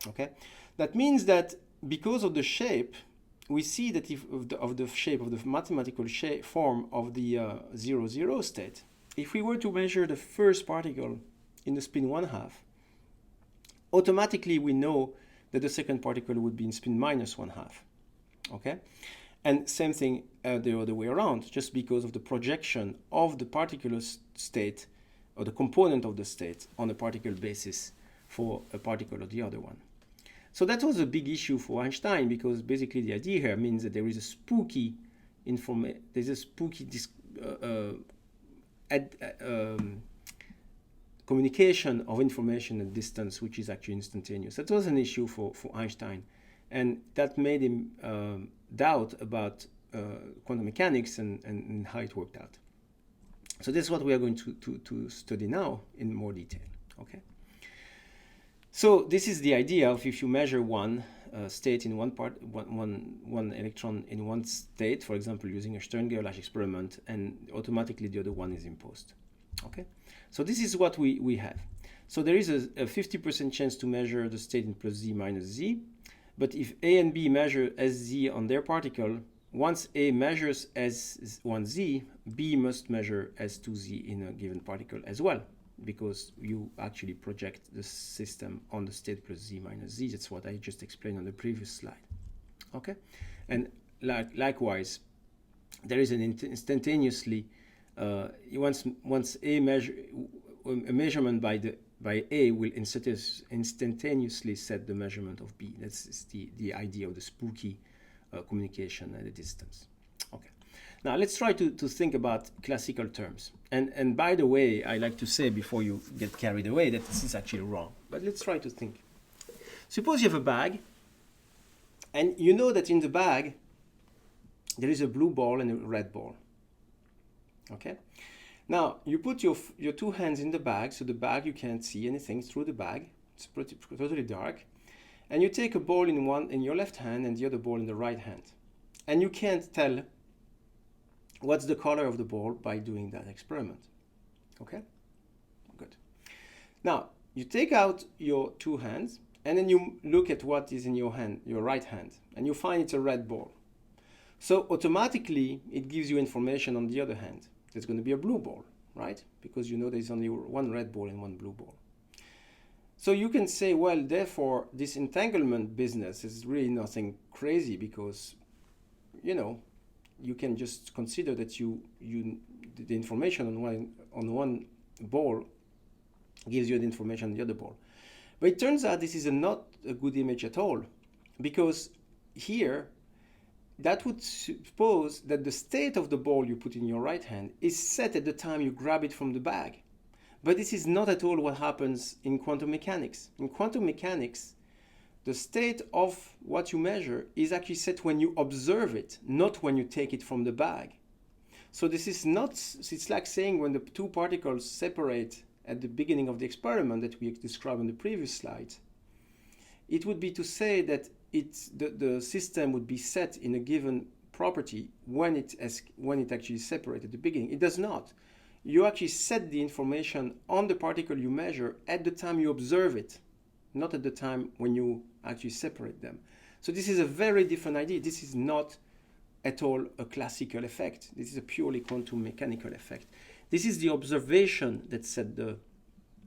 Okay? That means that because of the shape, we see that if of the shape of the mathematical form of the 0, 0 state, if we were to measure the first particle in the spin 1/2, automatically we know that the second particle would be in spin minus 1/2. Okay? And same thing the other way around, just because of the projection of the particular state or the component of the state on a particle basis for a particle or the other one. So that was a big issue for Einstein, because basically the idea here means that there is a spooky communication of information at distance, which is actually instantaneous. That was an issue for Einstein, and that made him doubt about quantum mechanics and how it worked out. So this is what we are going to study now in more detail. Okay. So this is the idea of if you measure one state in one electron in one state, for example, using a Stern-Gerlach experiment, and automatically the other one is imposed. Okay. So this is what we have. So there is a 50% chance to measure the state in plus z minus z. But if A and B measure as z on their particle, once A measures as 1z, B must measure as 2z in a given particle as well, because you actually project the system on the state plus z minus z. That's what I just explained on the previous slide. Okay? And likewise, there is an instantaneously, once a measurement by A will instantaneously set the measurement of B. That's the idea of the spooky communication at a distance. Okay. Now let's try to think about classical terms. And by the way, I like to say before you get carried away that this is actually wrong. But let's try to think. Suppose you have a bag, and you know that in the bag there is a blue ball and a red ball. Okay. Now you put your two hands in the bag, so the bag you can't see anything through the bag. It's totally dark. And you take a ball in your left hand and the other ball in the right hand. And you can't tell what's the color of the ball by doing that experiment. Okay? Good. Now, you take out your two hands and then you look at what is in your hand, your right hand, and you find it's a red ball. So automatically it gives you information on the other hand. There's going to be a blue ball, right? Because you know there's only one red ball and one blue ball. So you can say, well, therefore, this entanglement business is really nothing crazy because, you know, you can just consider that the information on one ball gives you the information on the other ball. But it turns out this is not a good image at all, because here that would suppose that the state of the ball you put in your right hand is set at the time you grab it from the bag. But this is not at all what happens in quantum mechanics. In quantum mechanics, the state of what you measure is actually set when you observe it, not when you take it from the bag. So this is not, it's like saying when the two particles separate at the beginning of the experiment that we described in the previous slide, it would be to say that the system would be set in a given property when it actually separates at the beginning. It does not. You actually set the information on the particle you measure at the time you observe it, not at the time when you actually separate them. So this is a very different idea. This is not at all a classical effect. This is a purely quantum mechanical effect. This is the observation that set the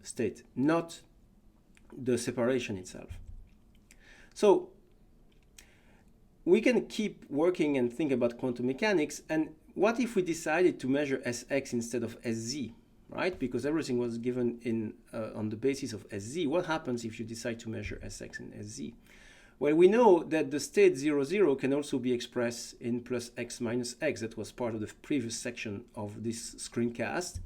state, not the separation itself. So we can keep working and think about quantum mechanics, and what if we decided to measure Sx instead of Sz, right? Because everything was given on the basis of Sz. What happens if you decide to measure Sx and Sz? Well, we know that the state 0, 0 can also be expressed in plus x minus x. That was part of the previous section of this screencast.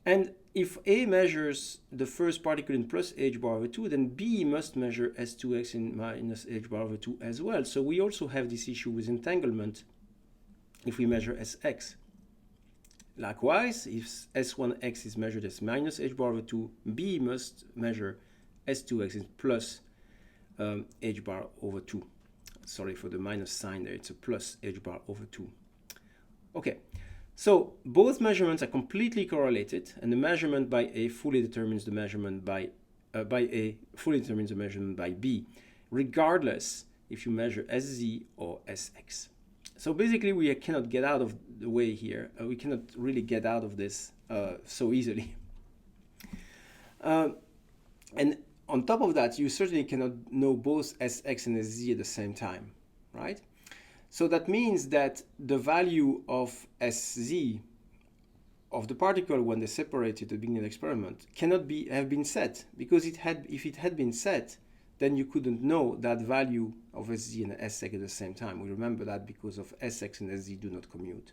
And if A measures the first particle in plus h bar over 2, then B must measure S2x in minus h bar over 2 as well. So we also have this issue with entanglement if we measure Sx. Likewise, if S1x is measured as minus h bar over 2, B must measure S2x in plus h bar over 2. Sorry for the minus sign there, it's a plus h bar over 2. Okay, so both measurements are completely correlated, and the measurement by A fully determines the measurement by B, regardless if you measure Sz or Sx. So basically we cannot get out of the way here. We cannot really get out of this so easily. And on top of that, you certainly cannot know both Sx and Sz at the same time, right? So that means that the value of Sz of the particle when they separated at the beginning of the experiment cannot have been set, because if it had been set, then you couldn't know that value of Sz and Sx at the same time. We remember that because of Sx and Sz do not commute.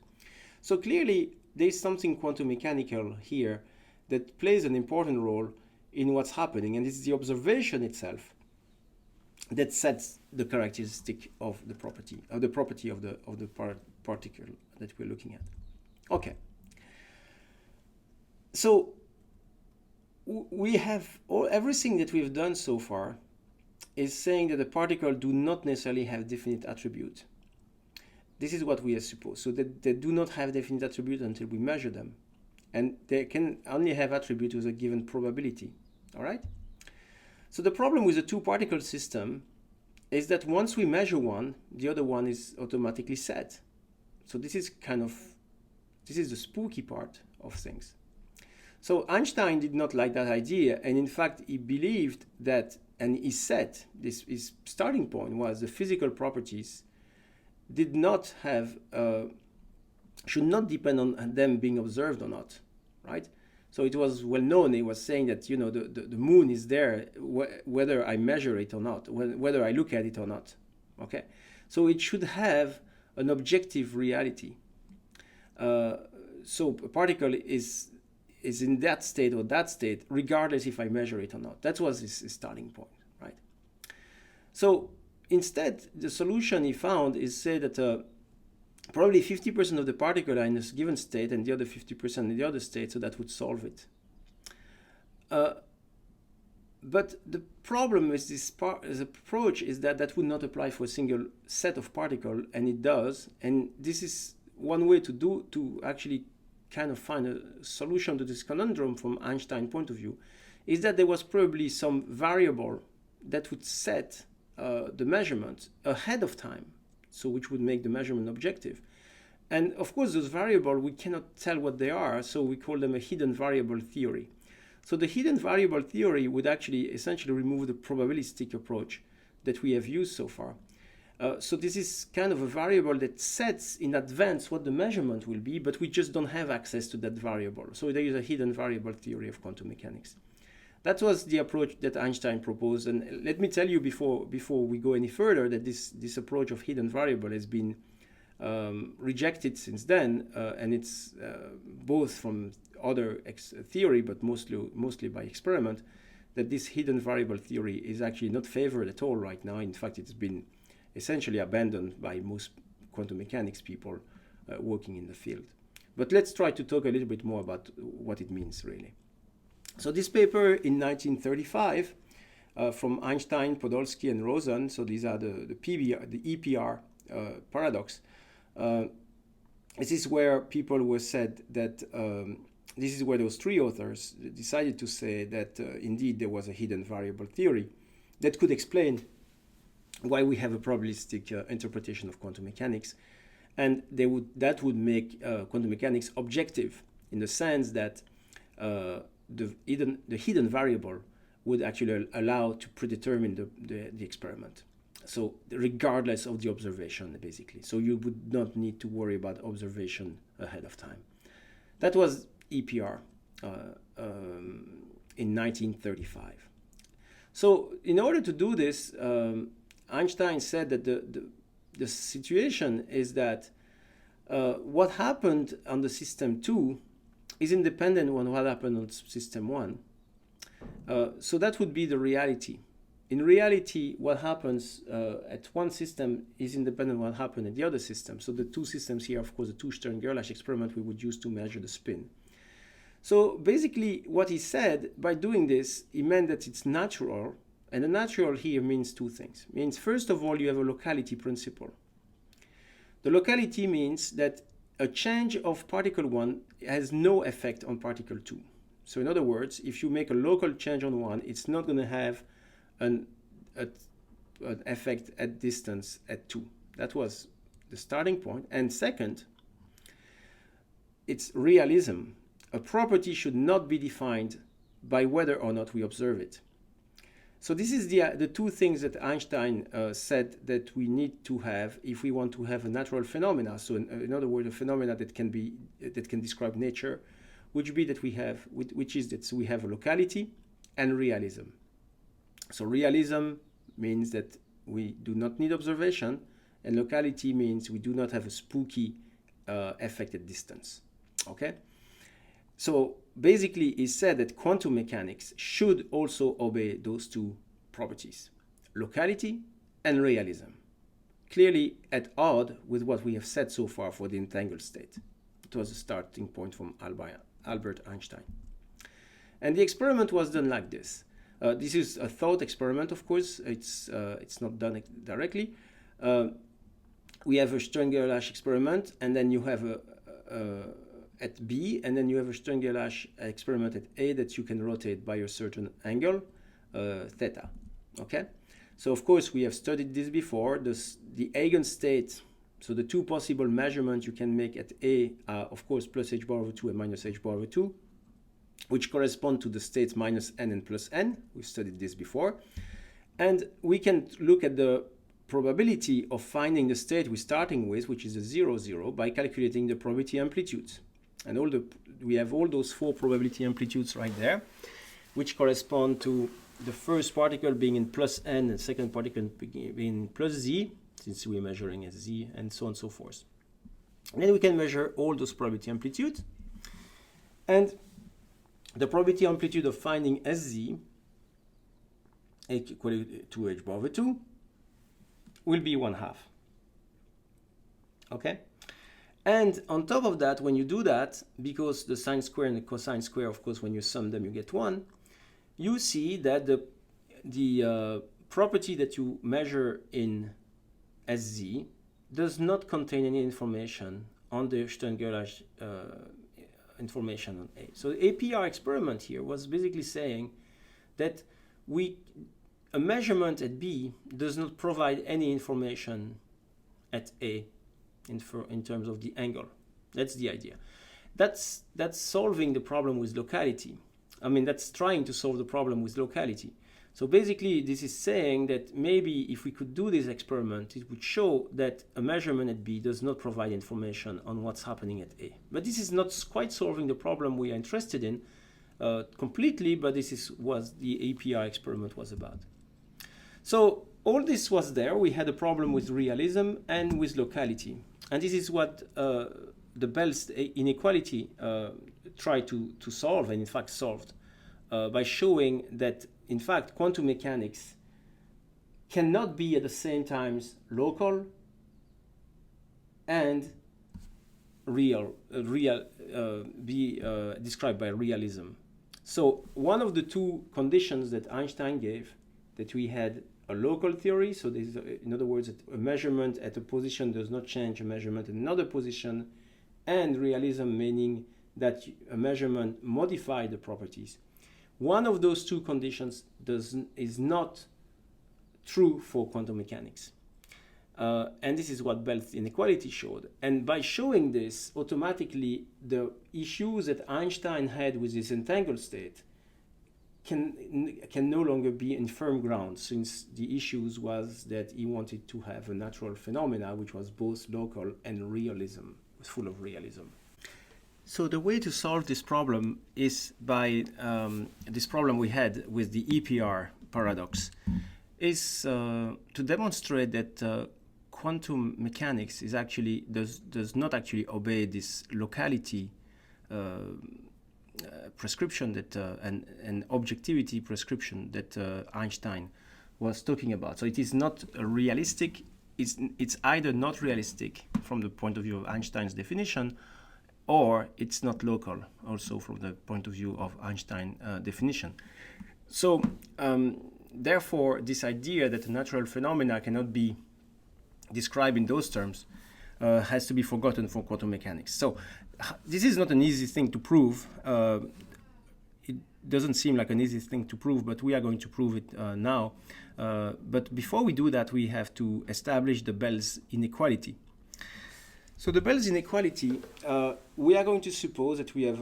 So clearly there's something quantum mechanical here that plays an important role in what's happening, and it's the observation itself that sets the characteristic of the property of the particle that we're looking at. Okay. So we have everything that we've done so far is saying that the particle do not necessarily have definite attribute. This is what we suppose. So that they do not have definite attribute until we measure them, and they can only have attribute with a given probability. All right. So the problem with the two-particle system is that once we measure one, the other one is automatically set. So this is the spooky part of things. So Einstein did not like that idea, and in fact he believed that, and he said his starting point was the physical properties did not have should not depend on them being observed or not, right? So it was well known. He was saying that, you know, the moon is there whether I measure it or not, whether I look at it or not. Okay, so it should have an objective reality. So a particle is in that state or that state, regardless if I measure it or not. That was his starting point, right? So instead, the solution he found is say that probably 50% of the particle are in a given state and the other 50% in the other state, so that would solve it. But the problem with this approach is that that would not apply for a single set of particles, and it does. And this is one way to actually kind of find a solution to this conundrum from Einstein's point of view, is that there was probably some variable that would set the measurement ahead of time, so which would make the measurement objective. And of course, those variables, we cannot tell what they are, so we call them a hidden variable theory. So the hidden variable theory would actually essentially remove the probabilistic approach that we have used so far. So this is kind of a variable that sets in advance what the measurement will be, but we just don't have access to that variable. So there is a hidden variable theory of quantum mechanics. That was the approach that Einstein proposed. And let me tell you before we go any further that this approach of hidden variable has been rejected since then, and it's both from other theory, but mostly by experiment, that this hidden variable theory is actually not favored at all right now. In fact, it's been essentially abandoned by most quantum mechanics people working in the field. But let's try to talk a little bit more about what it means really. So this paper in 1935 from Einstein, Podolsky, and Rosen, so these are the EPR paradox. This is where people were said that this is where those three authors decided to say that indeed there was a hidden variable theory that could explain why we have a probabilistic interpretation of quantum mechanics, and that would make quantum mechanics objective in the sense that the hidden variable would actually allow to predetermine the experiment. So regardless of the observation, basically. So you would not need to worry about observation ahead of time. That was EPR in 1935. So in order to do this, Einstein said that the situation is that what happened on the system 2 is independent on what happened on system 1. So that would be the reality. In reality, what happens at one system is independent of what happened at the other system. So the two systems here, of course, the two-Stern-Gerlach experiment we would use to measure the spin. So basically, what he said, by doing this, he meant that it's natural. And the natural here means two things. It means, first of all, you have a locality principle. The locality means that a change of particle 1 has no effect on particle 2. So in other words, if you make a local change on 1, it's not going to have an effect at distance at 2. That was the starting point. And second, it's realism. A property should not be defined by whether or not we observe it. So this is the two things that Einstein said that we need to have if we want to have a natural phenomena. So in other words, a phenomena that can describe nature, which is that we have a locality and realism. So realism means that we do not need observation, and locality means we do not have a spooky effect at distance. Okay? So basically, he said that quantum mechanics should also obey those two properties, locality and realism, clearly at odds with what we have said so far for the entangled state. It was a starting point from Albert Einstein. And the experiment was done like this. This is a thought experiment, of course. It's not done directly. We have a Stern-Gerlach experiment, and then you have at B, and then you have a Stern-Gerlach experiment at A that you can rotate by a certain angle, theta. Okay? So of course we have studied this before. The eigenstate, so the two possible measurements you can make at A are of course plus h bar over 2 and minus h bar over 2, which correspond to the states minus n and plus n. We've studied this before. And we can look at the probability of finding the state we're starting with, which is a 0, 0, by calculating the probability amplitudes. And we have all those four probability amplitudes right there, which correspond to the first particle being in plus n and the second particle being in plus z, since we're measuring as z, and so on and so forth. And then we can measure all those probability amplitudes. And the probability amplitude of finding Sz equal to h bar over 2 will be 1/2. Okay? And on top of that, when you do that, because the sine square and the cosine square, of course, when you sum them, you get 1, you see that the property that you measure in SZ does not contain any information on the Stern-Gerlach information on A. So the APR experiment here was basically saying that a measurement at B does not provide any information at A in terms of the angle. That's the idea. That's solving the problem with locality. I mean, that's trying to solve the problem with locality. So basically, this is saying that maybe if we could do this experiment, it would show that a measurement at B does not provide information on what's happening at A. But this is not quite solving the problem we are interested in completely, but this is what the APR experiment was about. So all this was there. We had a problem with realism and with locality. And this is what the Bell's inequality tried to solve, and in fact solved, by showing that, in fact, quantum mechanics cannot be at the same time local and be described by realism. So one of the two conditions that Einstein gave, that we had a local theory, so this is, in other words, a measurement at a position does not change a measurement at another position, and realism, meaning that a measurement modifies the properties. One of those two conditions is not true for quantum mechanics. And this is what Bell's inequality showed. And by showing this, automatically the issues that Einstein had with his entangled state can no longer be in firm ground, since the issues was that he wanted to have a natural phenomena which was both local and realism, was full of realism. So the way to solve this problem is by this problem we had with the EPR paradox is to demonstrate that quantum mechanics is actually does not actually obey this locality prescription that and objectivity prescription that Einstein was talking about. So it is not realistic. It's either not realistic from the point of view of Einstein's definition, or it's not local, also from the point of view of Einstein definition. So therefore, this idea that a natural phenomena cannot be described in those terms has to be forgotten from quantum mechanics. So this is not an easy thing to prove. It doesn't seem like an easy thing to prove, but we are going to prove it now. But before we do that, we have to establish the Bell's inequality. So the Bell's inequality, we are going to suppose that we have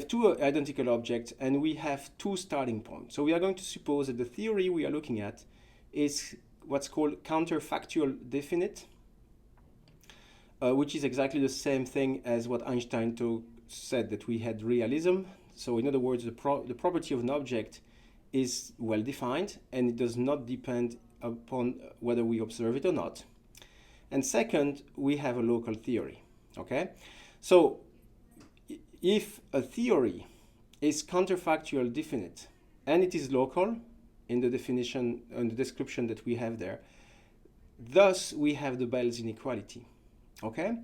two identical objects and we have two starting points. So we are going to suppose that the theory we are looking at is what's called counterfactual definite, which is exactly the same thing as what Einstein said, that we had realism. So in other words, the property of an object is well defined and it does not depend upon whether we observe it or not. And second, we have a local theory, okay? So if a theory is counterfactual definite and it is local in the definition and the description that we have there, thus we have the Bell's inequality, okay?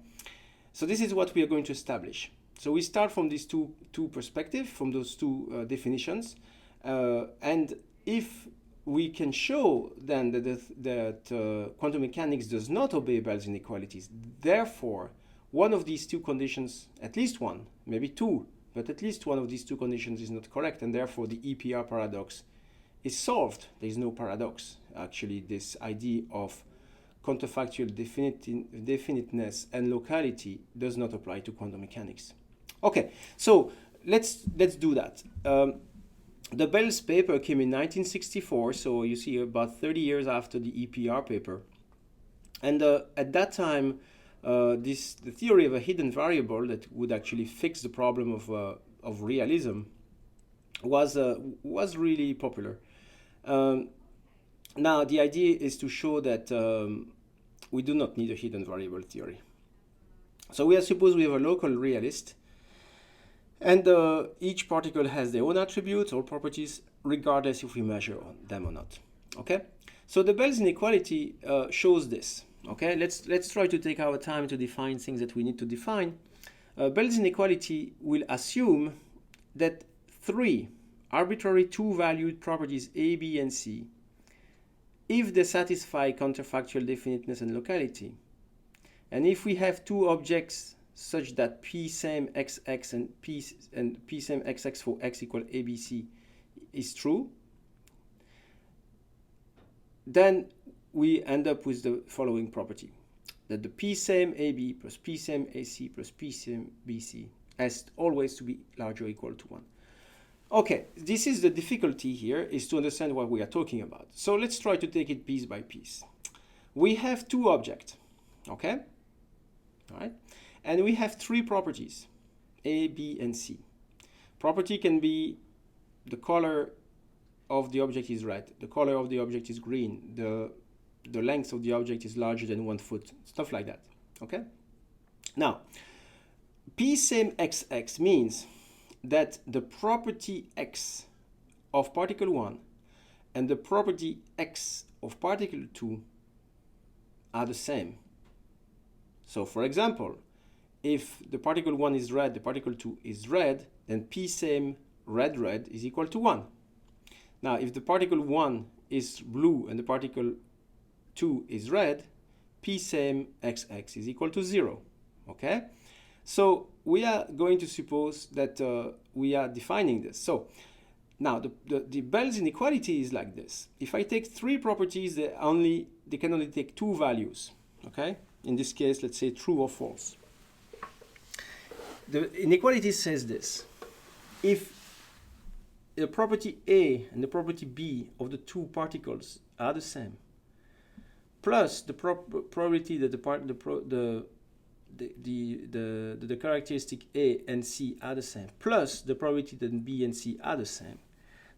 So this is what we are going to establish. So we start from these two perspectives, from those two definitions, and if we can show then that quantum mechanics does not obey Bell's inequalities. Therefore, one of these two conditions, at least one, maybe two, but at least one of these two conditions is not correct, and therefore the EPR paradox is solved. There is no paradox. Actually, this idea of counterfactual definiteness and locality does not apply to quantum mechanics. Okay, so let's do that. The Bell's paper came in 1964, so you see about 30 years after the EPR paper. And at that time, the theory of a hidden variable that would actually fix the problem of realism was really popular. Now, the idea is to show that we do not need a hidden variable theory. So suppose we have a local realist, and each particle has their own attributes or properties, regardless if we measure them or not. Okay? So the Bell's inequality shows this. Okay, let's try to take our time to define things that we need to define. Bell's inequality will assume that three arbitrary two-valued properties A, B, and C, if they satisfy counterfactual definiteness and locality, and if we have two objects such that P same XX and P same XX for X equal ABC is true, then we end up with the following property, that the P same AB plus P same AC plus P same BC has always to be larger or equal to 1. Okay, this is the difficulty here, is to understand what we are talking about. So let's try to take it piece by piece. We have two objects, okay? All right? And we have three properties, A, B, and C. Property can be the color of the object is red, the color of the object is green, the length of the object is larger than 1 foot, stuff like that, okay? Now, P same XX means that the property X of particle 1 and the property X of particle 2 are the same. So, for example, if the particle 1 is red, the particle 2 is red, then P same red is equal to 1. Now, if the particle 1 is blue and the particle 2 is red, P same XX is equal to 0. Okay? So we are going to suppose that we are defining this. So now the Bell's inequality is like this. If I take three properties, they can only take two values. Okay? In this case, let's say true or false. The inequality says this. If the property A and the property B of the two particles are the same, plus the probability that the characteristic A and C are the same, plus the probability that B and C are the same,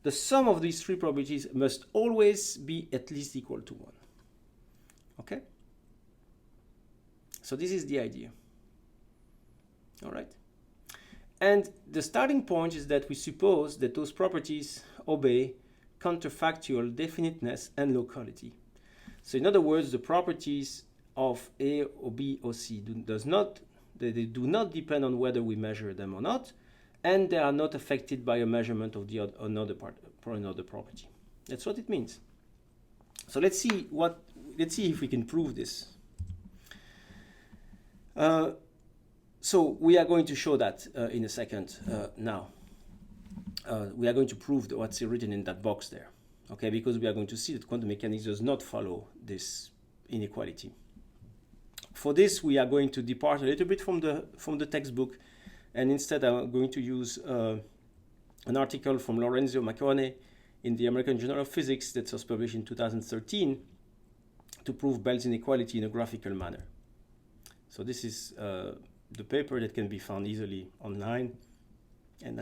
the sum of these three probabilities must always be at least equal to 1. Okay? So this is the idea. All right? And the starting point is that we suppose that those properties obey counterfactual definiteness and locality. So in other words, the properties of A or B or C do not depend on whether we measure them or not, and they are not affected by a measurement of another property. That's what it means. So let's see if we can prove this. So we are going to show that in a second. Now we are going to prove what's written in that box there. Okay, because we are going to see that quantum mechanics does not follow this inequality. For this, we are going to depart a little bit from the textbook, and instead I'm going to use an article from Lorenzo Macone in the American Journal of Physics that was published in 2013 to prove Bell's inequality in a graphical manner. So this is the paper that can be found easily online, and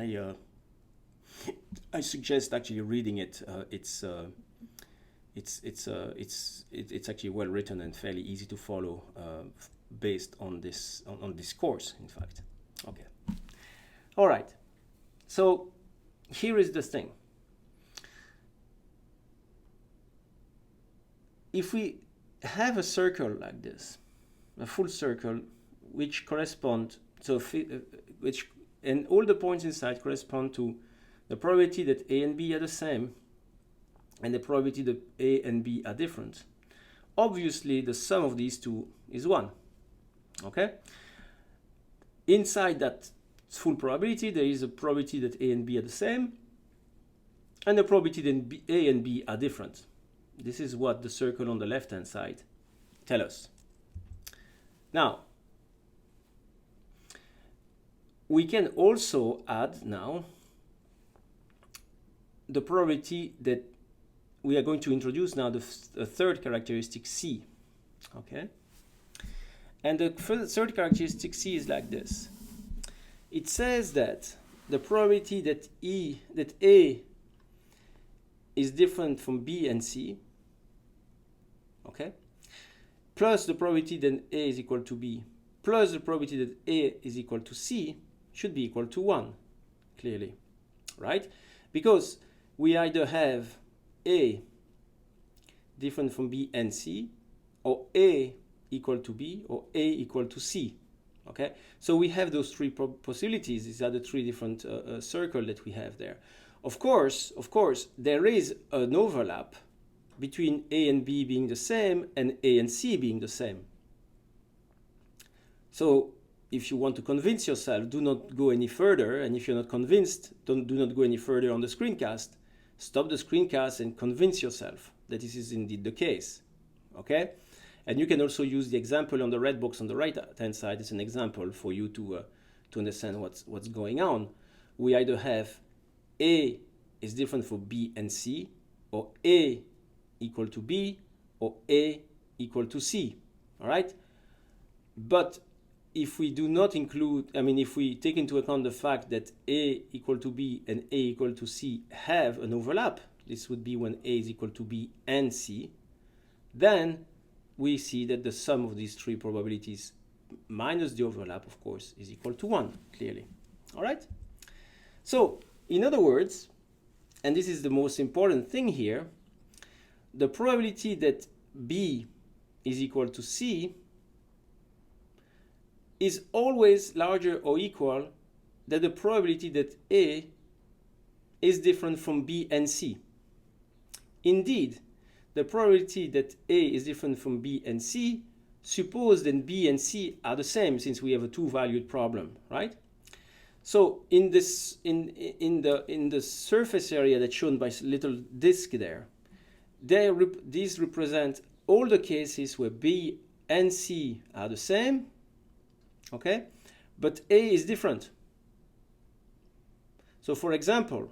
I suggest actually reading it. It's actually well written and fairly easy to follow, based on this course, in fact. Okay. All right. So here is the thing. If we have a circle like this, a full circle, which correspond to and all the points inside correspond to the probability that A and B are the same and the probability that A and B are different, obviously the sum of these two is 1. Okay? Inside that full probability, there is a probability that A and B are the same and the probability that A and B are different. This is what the circle on the left-hand side tells us. Now, we can also add now the probability that we are going to introduce now the third characteristic C. Okay? And the third characteristic C is like this. It says that the probability that A is different from B and C, okay, plus the probability that A is equal to B, plus the probability that A is equal to C should be equal to 1, clearly, right? Because we either have A different from B and C, or A equal to B or A equal to C. Okay, so we have those three possibilities. These are the three different circles that we have there. Of course, there is an overlap between A and B being the same and A and C being the same. So if you want to convince yourself, do not go any further. And if you're not convinced, do not go any further on the screencast. Stop the screencast and convince yourself that this is indeed the case. Okay? And you can also use the example on the red box on the right-hand side as an example for you to understand what's going on. We either have A is different for B and C, or A equal to B, or A equal to C. All right? But if we do not include, if we take into account the fact that A equal to B and A equal to C have an overlap, this would be when A is equal to B and C, then we see that the sum of these three probabilities minus the overlap, of course, is equal to 1, clearly. All right? So, in other words, and this is the most important thing here, the probability that B is equal to C is always larger or equal than the probability that A is different from B and C. Indeed, the probability that A is different from B and C, suppose that B and C are the same, since we have a two-valued problem, right? So in this, in the surface area that's shown by a little disk there, these represent all the cases where B and C are the same, okay, but A is different. So for example,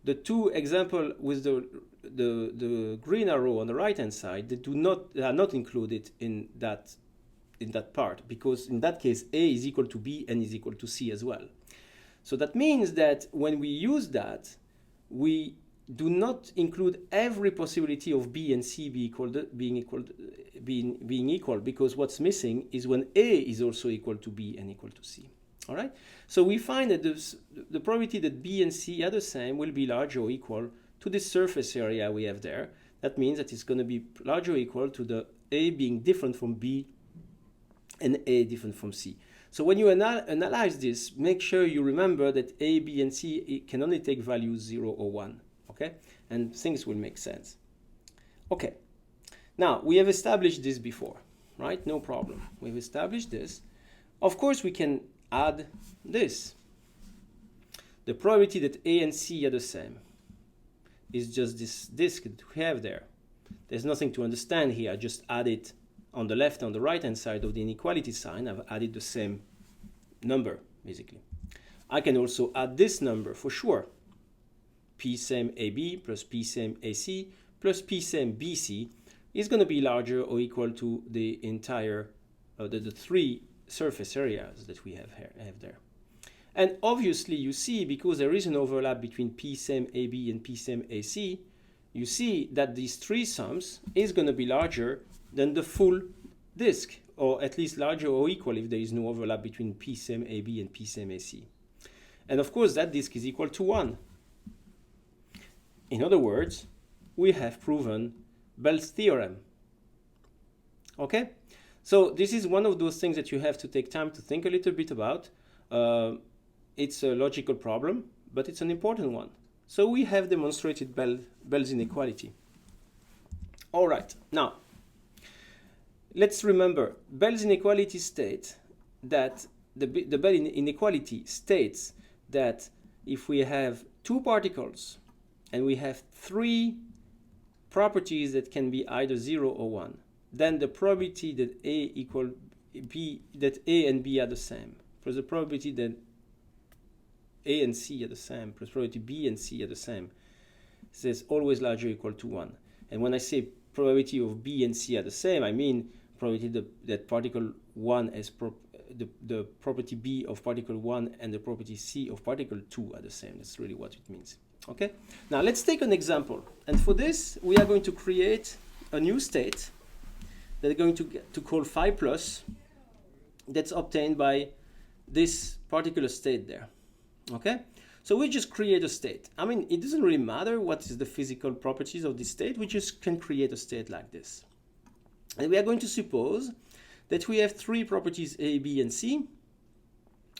the two examples with the green arrow on the right hand side, they are not included in that part, because in that case A is equal to B and is equal to C as well. So that means that when we use that, we do not include every possibility of B and C being equal, because what's missing is when A is also equal to B and equal to C. All right? So we find that the probability that B and C are the same will be larger or equal to this surface area we have there. That means that it's going to be larger or equal to the A being different from B and A different from C. So when you analyze this, make sure you remember that A, B, and C can only take values 0 or 1. Okay? And things will make sense. Okay. Now, we have established this before, right? No problem. We've established this. Of course, we can add this. The probability that A and C are the same is just this disk that we have there. There's nothing to understand here. I just add it on the left and on the right hand side of the inequality sign. I've added the same number, basically. I can also add this number for sure. P same AB plus P same AC plus P same BC is going to be larger or equal to the entire, the three surface areas that we have there. And obviously you see, because there is an overlap between P same AB and P same AC, you see that these three sums is going to be larger than the full disk, or at least larger or equal if there is no overlap between P same AB and P same AC. And of course that disk is equal to 1. In other words, we have proven Bell's theorem. Okay? So this is one of those things that you have to take time to think a little bit about. It's a logical problem, but it's an important one. So we have demonstrated Bell's inequality. All right, now, let's remember, Bell's inequality states that the Bell inequality states that if we have two particles and we have three properties that can be either 0 or 1, then the probability that A and B are the same, plus the probability that A and C are the same, plus probability B and C are the same, says always larger or equal to 1. And when I say probability of B and C are the same, I mean probability that particle 1 as the property B of particle 1 and the property C of particle 2 are the same. That's really what it means. Okay? Now let's take an example. And for this, we are going to create a new state that we're going to call phi plus, that's obtained by this particular state there. Okay? So we just create a state. I mean, it doesn't really matter what is the physical properties of this state. We just can create a state like this. And we are going to suppose that we have three properties A, B, and C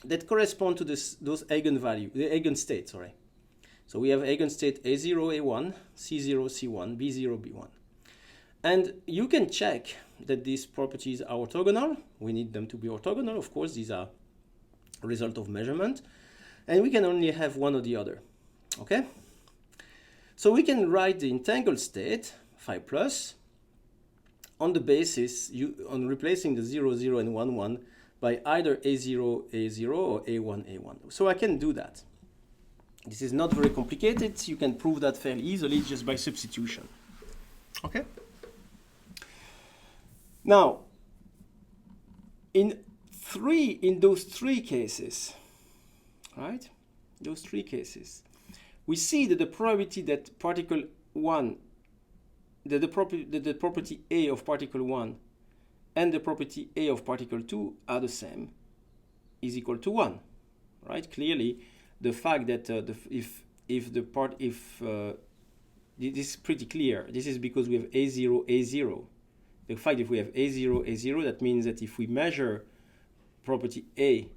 that correspond to those eigenvalue, the eigenstate, sorry. So we have eigenstate A0, A1, C0, C1, B0, B1. And you can check that these properties are orthogonal. We need them to be orthogonal. Of course, these are a result of measurement. And we can only have one or the other. Okay? So we can write the entangled state, phi plus, on the basis, on replacing the 0, 0, and 1, 1 by either A0, A0 or A1, A1. So I can do that. This is not very complicated. You can prove that fairly easily just by substitution. Okay? Now, in those three cases, right? Those three cases, we see that the probability that particle 1, that the property A of particle 1 and the property A of particle 2 are the same is equal to 1, right? Clearly, the fact that this is pretty clear. This is because we have A0, A0. The fact if we have A0, A0, that means that if we measure property A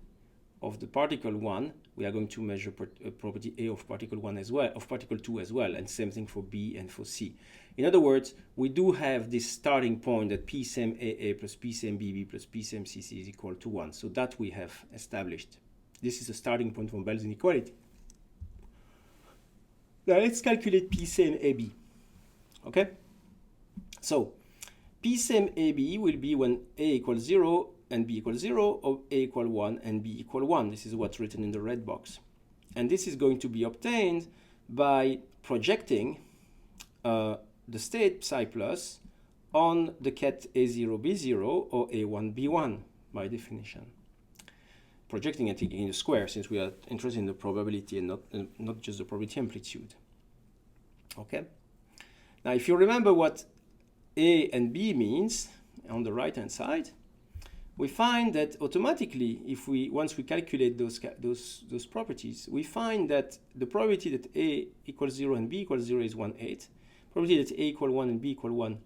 of the particle 1, we are going to measure property A of particle 1 as well, of particle 2 as well, and same thing for B and for C. In other words, we do have this starting point that P same AA plus P same BB plus P same CC is equal to 1. So that we have established. This is a starting point from Bell's inequality. Now let's calculate P same AB. Okay? So P same AB will be when A equals 0 and B equals 0, or A equal 1 and B equal 1. This is what's written in the red box. And this is going to be obtained by projecting the state psi plus on the ket A0, B0 or A1, B1 by definition. Projecting it in the square, since we are interested in the probability and not just the probability amplitude. Okay? Now, if you remember what A and B means on the right-hand side, we find that automatically, once we calculate those properties, we find that the probability that A equals 0 and B equals 0 is 1/8. Probability that A equal 1 and B equal 1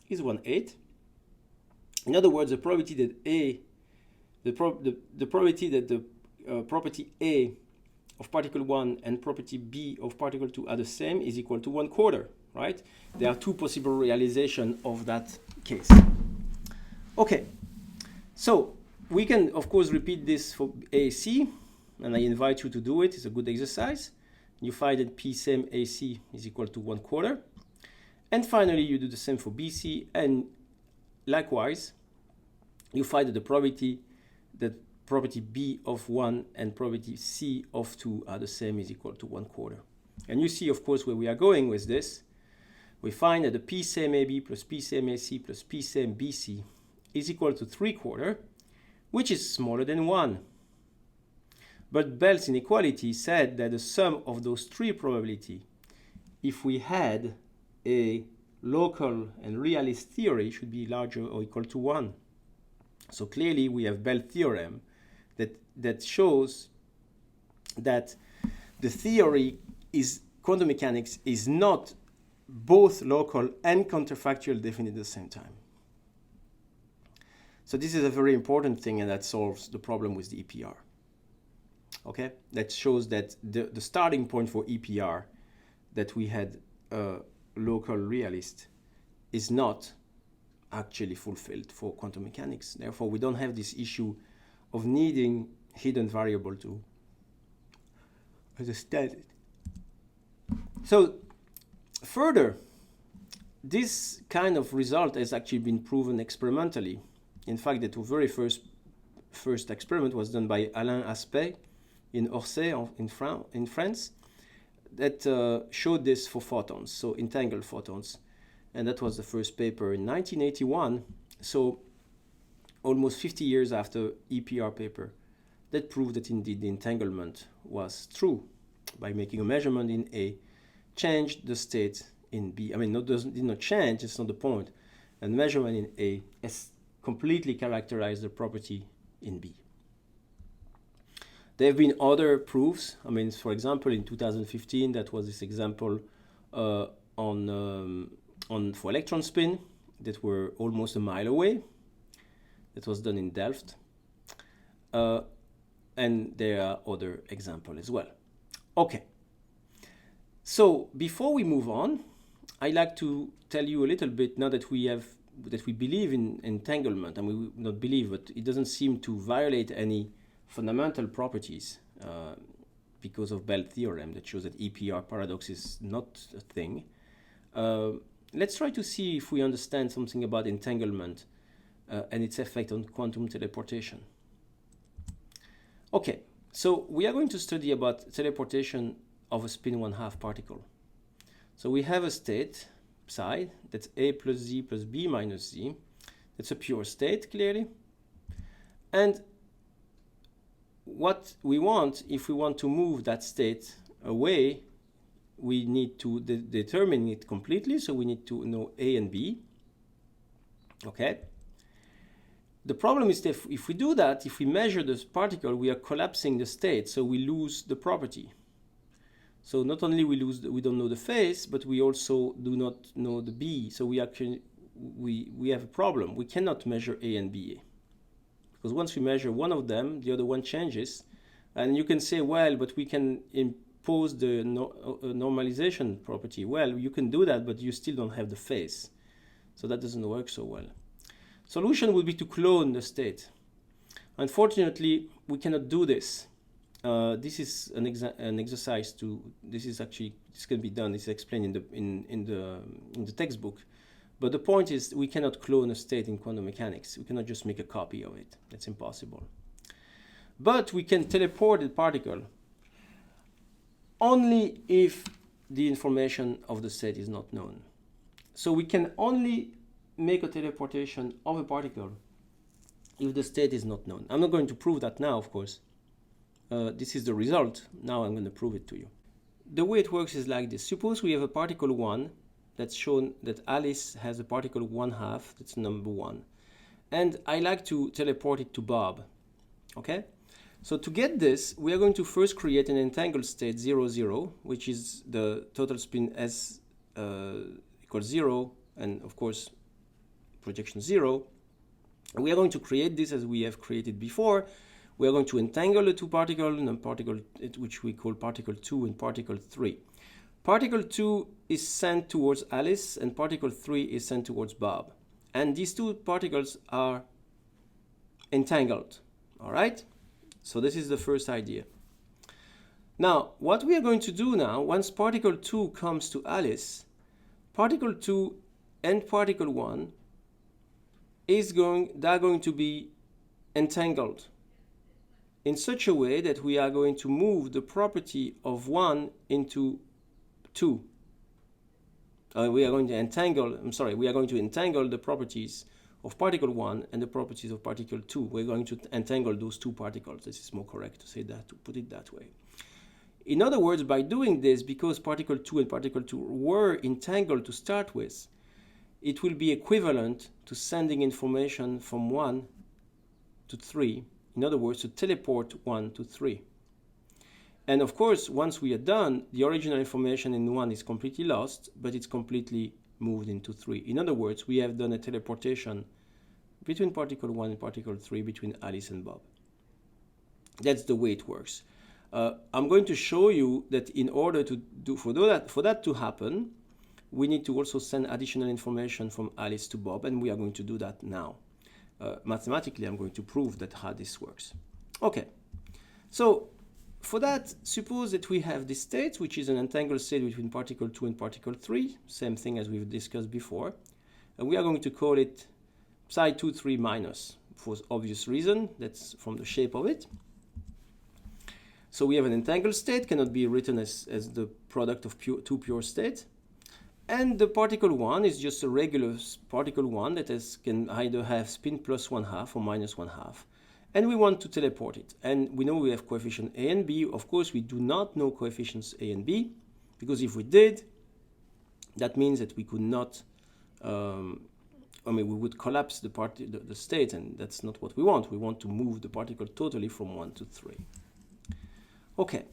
is 1/8. In other words, the probability that the probability that the property A of particle 1 and property B of particle 2 are the same is equal to 1/4, right? There are two possible realizations of that case. Okay, so we can, of course, repeat this for AC, and I invite you to do it. It's a good exercise. You find that P same AC is equal to 1/4. And finally, you do the same for BC, and likewise, you find that the probability that property B of 1 and probability C of 2 are the same is equal to 1/4. And you see, of course, where we are going with this. We find that the P same AB plus P same AC plus P same BC is equal to 3/4, which is smaller than 1. But Bell's inequality said that the sum of those three probabilities, if we had a local and realist theory, should be larger or equal to 1. So clearly we have Bell theorem that shows that the theory is quantum mechanics is not both local and counterfactual definite at the same time. So this is a very important thing, and that solves the problem with the EPR. Okay, that shows that the starting point for EPR, that we had a local realist, is not actually fulfilled for quantum mechanics. Therefore, we don't have this issue of needing hidden variable to understand it. So further, this kind of result has actually been proven experimentally. In fact, the very first experiment was done by Alain Aspect in Orsay in France, that showed this for photons, so entangled photons. And that was the first paper in 1981, so almost 50 years after EPR paper, that proved that indeed the entanglement was true by making a measurement in A, changed the state in B. I mean, did not change, it's not the point. And measurement in A has completely characterized the property in B. There have been other proofs. I mean, for example, in 2015, that was this example for electron spin that were almost a mile away. That was done in Delft. And there are other examples as well. Okay. So before we move on, I'd like to tell you a little bit, now that we believe in entanglement, and we not believe, but it doesn't seem to violate any fundamental properties because of Bell theorem that shows that EPR paradox is not a thing. Let's try to see if we understand something about entanglement and its effect on quantum teleportation. Okay, so we are going to study about teleportation of a spin-1/2 particle. So we have a state, psi, that's A plus Z plus B minus Z. That's a pure state, clearly. And what we want, if we want to move that state away, we need to determine it completely. So we need to know A and B. Okay. The problem is that if we do that, if we measure this particle, we are collapsing the state, so we lose the property. So not only we don't know the phase, but we also do not know the B. So we have a problem. We cannot measure A and B, because once we measure one of them, the other one changes. And you can say, well, but we can impose the normalization property. Well, you can do that, but you still don't have the phase. So that doesn't work so well. Solution would be to clone the state. Unfortunately, we cannot do this. This is an exercise this can be done. It's explained in the textbook. But the point is, we cannot clone a state in quantum mechanics. We cannot just make a copy of it. That's impossible. But we can teleport the particle only if the information of the state is not known. So we can only make a teleportation of a particle if the state is not known. I'm not going to prove that now, of course. This is the result. Now I'm going to prove it to you. The way it works is like this. Suppose we have a particle 1 that's shown that Alice has a particle 1/2, that's number 1. And I like to teleport it to Bob. Okay? So to get this, we are going to first create an entangled state 0, 0, which is the total spin S equals 0, and of course projection 0. And we are going to create this as we have created before. We are going to entangle the two particles, and particle which we call particle 2 and particle 3. Particle 2 is sent towards Alice, and particle 3 is sent towards Bob. And these two particles are entangled. All right? So this is the first idea. Now, what we are going to do now, once particle 2 comes to Alice, particle 2 and particle 1 they're going to be entangled in such a way that we are going to move the property of 1 into 2. We are going to entangle the properties of particle 1 and the properties of particle 2. We're going to entangle those two particles. This is more correct to say that, to put it that way. In other words, by doing this, because particle 2 and particle 2 were entangled to start with, it will be equivalent to sending information from 1 to 3. In other words, to teleport 1 to 3. And of course, once we are done, the original information in 1 is completely lost, but it's completely moved into 3. In other words, we have done a teleportation between particle 1 and particle 3, between Alice and Bob. That's the way it works. I'm going to show you that in order to for that to happen, we need to also send additional information from Alice to Bob, and we are going to do that now. Mathematically, I'm going to prove that how this works. Okay, so for that, suppose that we have this state, which is an entangled state between particle 2 and particle 3, same thing as we've discussed before. And we are going to call it psi 2, 3 minus, for obvious reason. That's from the shape of it. So we have an entangled state, cannot be written as the product of two pure states. And the particle 1 is just a regular particle 1 that can either have spin plus 1/2 or minus 1/2. And we want to teleport it. And we know we have coefficient A and B. Of course, we do not know coefficients A and B, because if we did, that means that we could not, we would collapse the state, and that's not what we want. We want to move the particle totally from 1 to 3. Okay,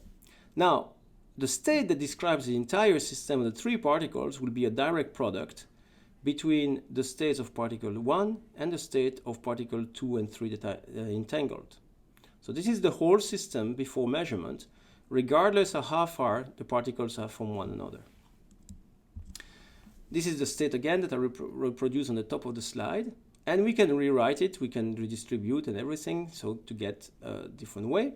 now the state that describes the entire system of the three particles will be a direct product between the states of particle 1 and the state of particle 2 and 3 that are entangled. So this is the whole system before measurement, regardless of how far the particles are from one another. This is the state again that I reproduce on the top of the slide, and we can rewrite it, we can redistribute and everything, so to get a different way.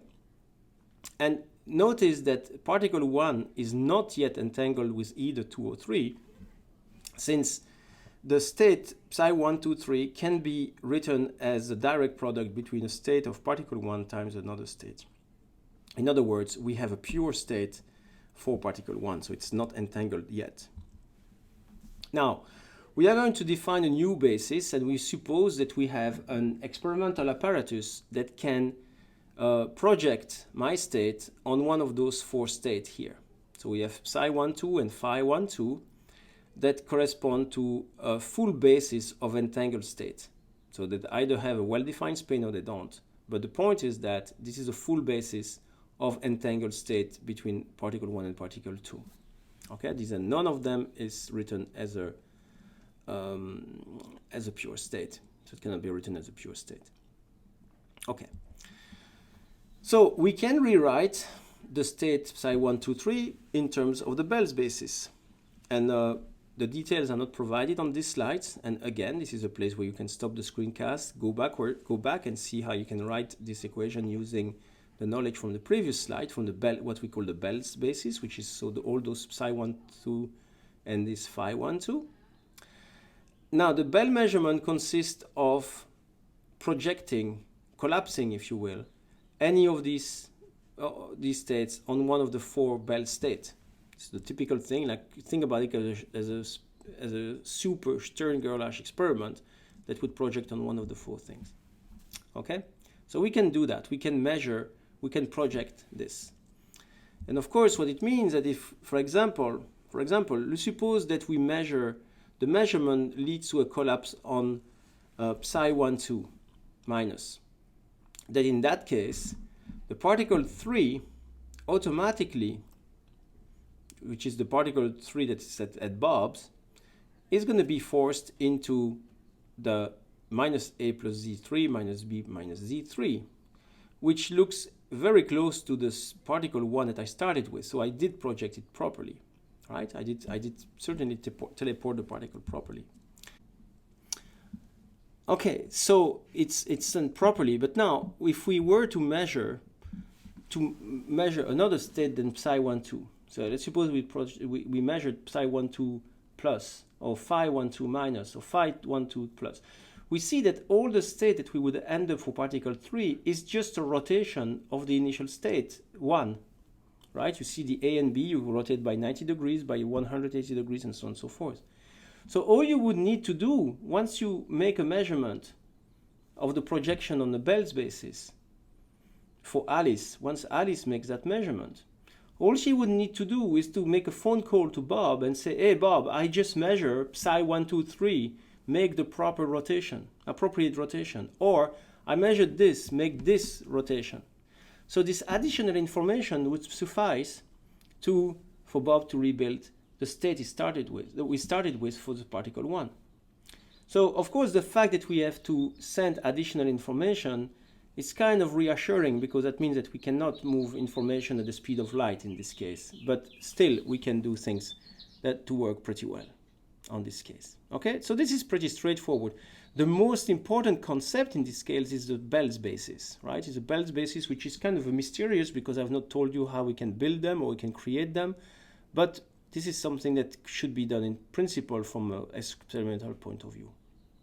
And notice that particle 1 is not yet entangled with either 2 or 3, since the state psi1, 2, 3 can be written as a direct product between a state of particle 1 times another state. In other words, we have a pure state for particle 1, so it's not entangled yet. Now, we are going to define a new basis, and we suppose that we have an experimental apparatus that can project my state on one of those 4 states here. So we have psi1, 2 and phi1, 2 that correspond to a full basis of entangled state. So that either have a well-defined spin or they don't. But the point is that this is a full basis of entangled state between particle 1 and particle 2. Okay, none of them is written as a pure state. So it cannot be written as a pure state. Okay. So we can rewrite the state psi1, 2, 3 in terms of the Bell's basis. And the details are not provided on these slides. And again, this is a place where you can stop the screencast, go back and see how you can write this equation using the knowledge from the previous slide, from the Bell, what we call the Bell's basis, which is all those psi1, 2 and this phi1, 2. Now, the Bell measurement consists of projecting, collapsing, if you will, any of these states on one of the 4 Bell states. It's the typical thing, like think about it as a super Stern-Gerlach experiment that would project on one of the 4 things. Okay? So we can do that. We can measure, we can project this. And of course, what it means that if, for example, let's suppose that we measure, the measurement leads to a collapse on psi1, 2 minus. That in that case, the particle 3 automatically, which is the particle 3 that's at Bob's, is going to be forced into the minus a plus z3 minus b minus z3, which looks very close to this particle 1 that I started with. So I did project it properly, right? I did certainly teleport the particle properly. Okay, so it's done properly. But now, if we were to measure another state than psi1, 2. So let's suppose we measured psi1, 2 plus, or phi1, 2 minus, or phi1, 2 plus. We see that all the state that we would end up for particle 3 is just a rotation of the initial state, 1. Right? You see the A and B, you rotate by 90 degrees, by 180 degrees, and so on and so forth. So all you would need to do, once you make a measurement of the projection on the Bell's basis for Alice, once Alice makes that measurement, all she would need to do is to make a phone call to Bob and say, hey Bob, I just measure psi1, 2, 3, make the proper rotation, appropriate rotation. Or I measured this, make this rotation. So this additional information would suffice for Bob to rebuild the state that we started with for the particle 1. So of course the fact that we have to send additional information is kind of reassuring, because that means that we cannot move information at the speed of light in this case, but still we can do things to work pretty well on this case. Okay, so this is pretty straightforward. The most important concept in this case is the Bell's basis, right? It's a Bell's basis, which is kind of mysterious because I've not told you how we can build them or we can create them, but this is something that should be done in principle from an experimental point of view.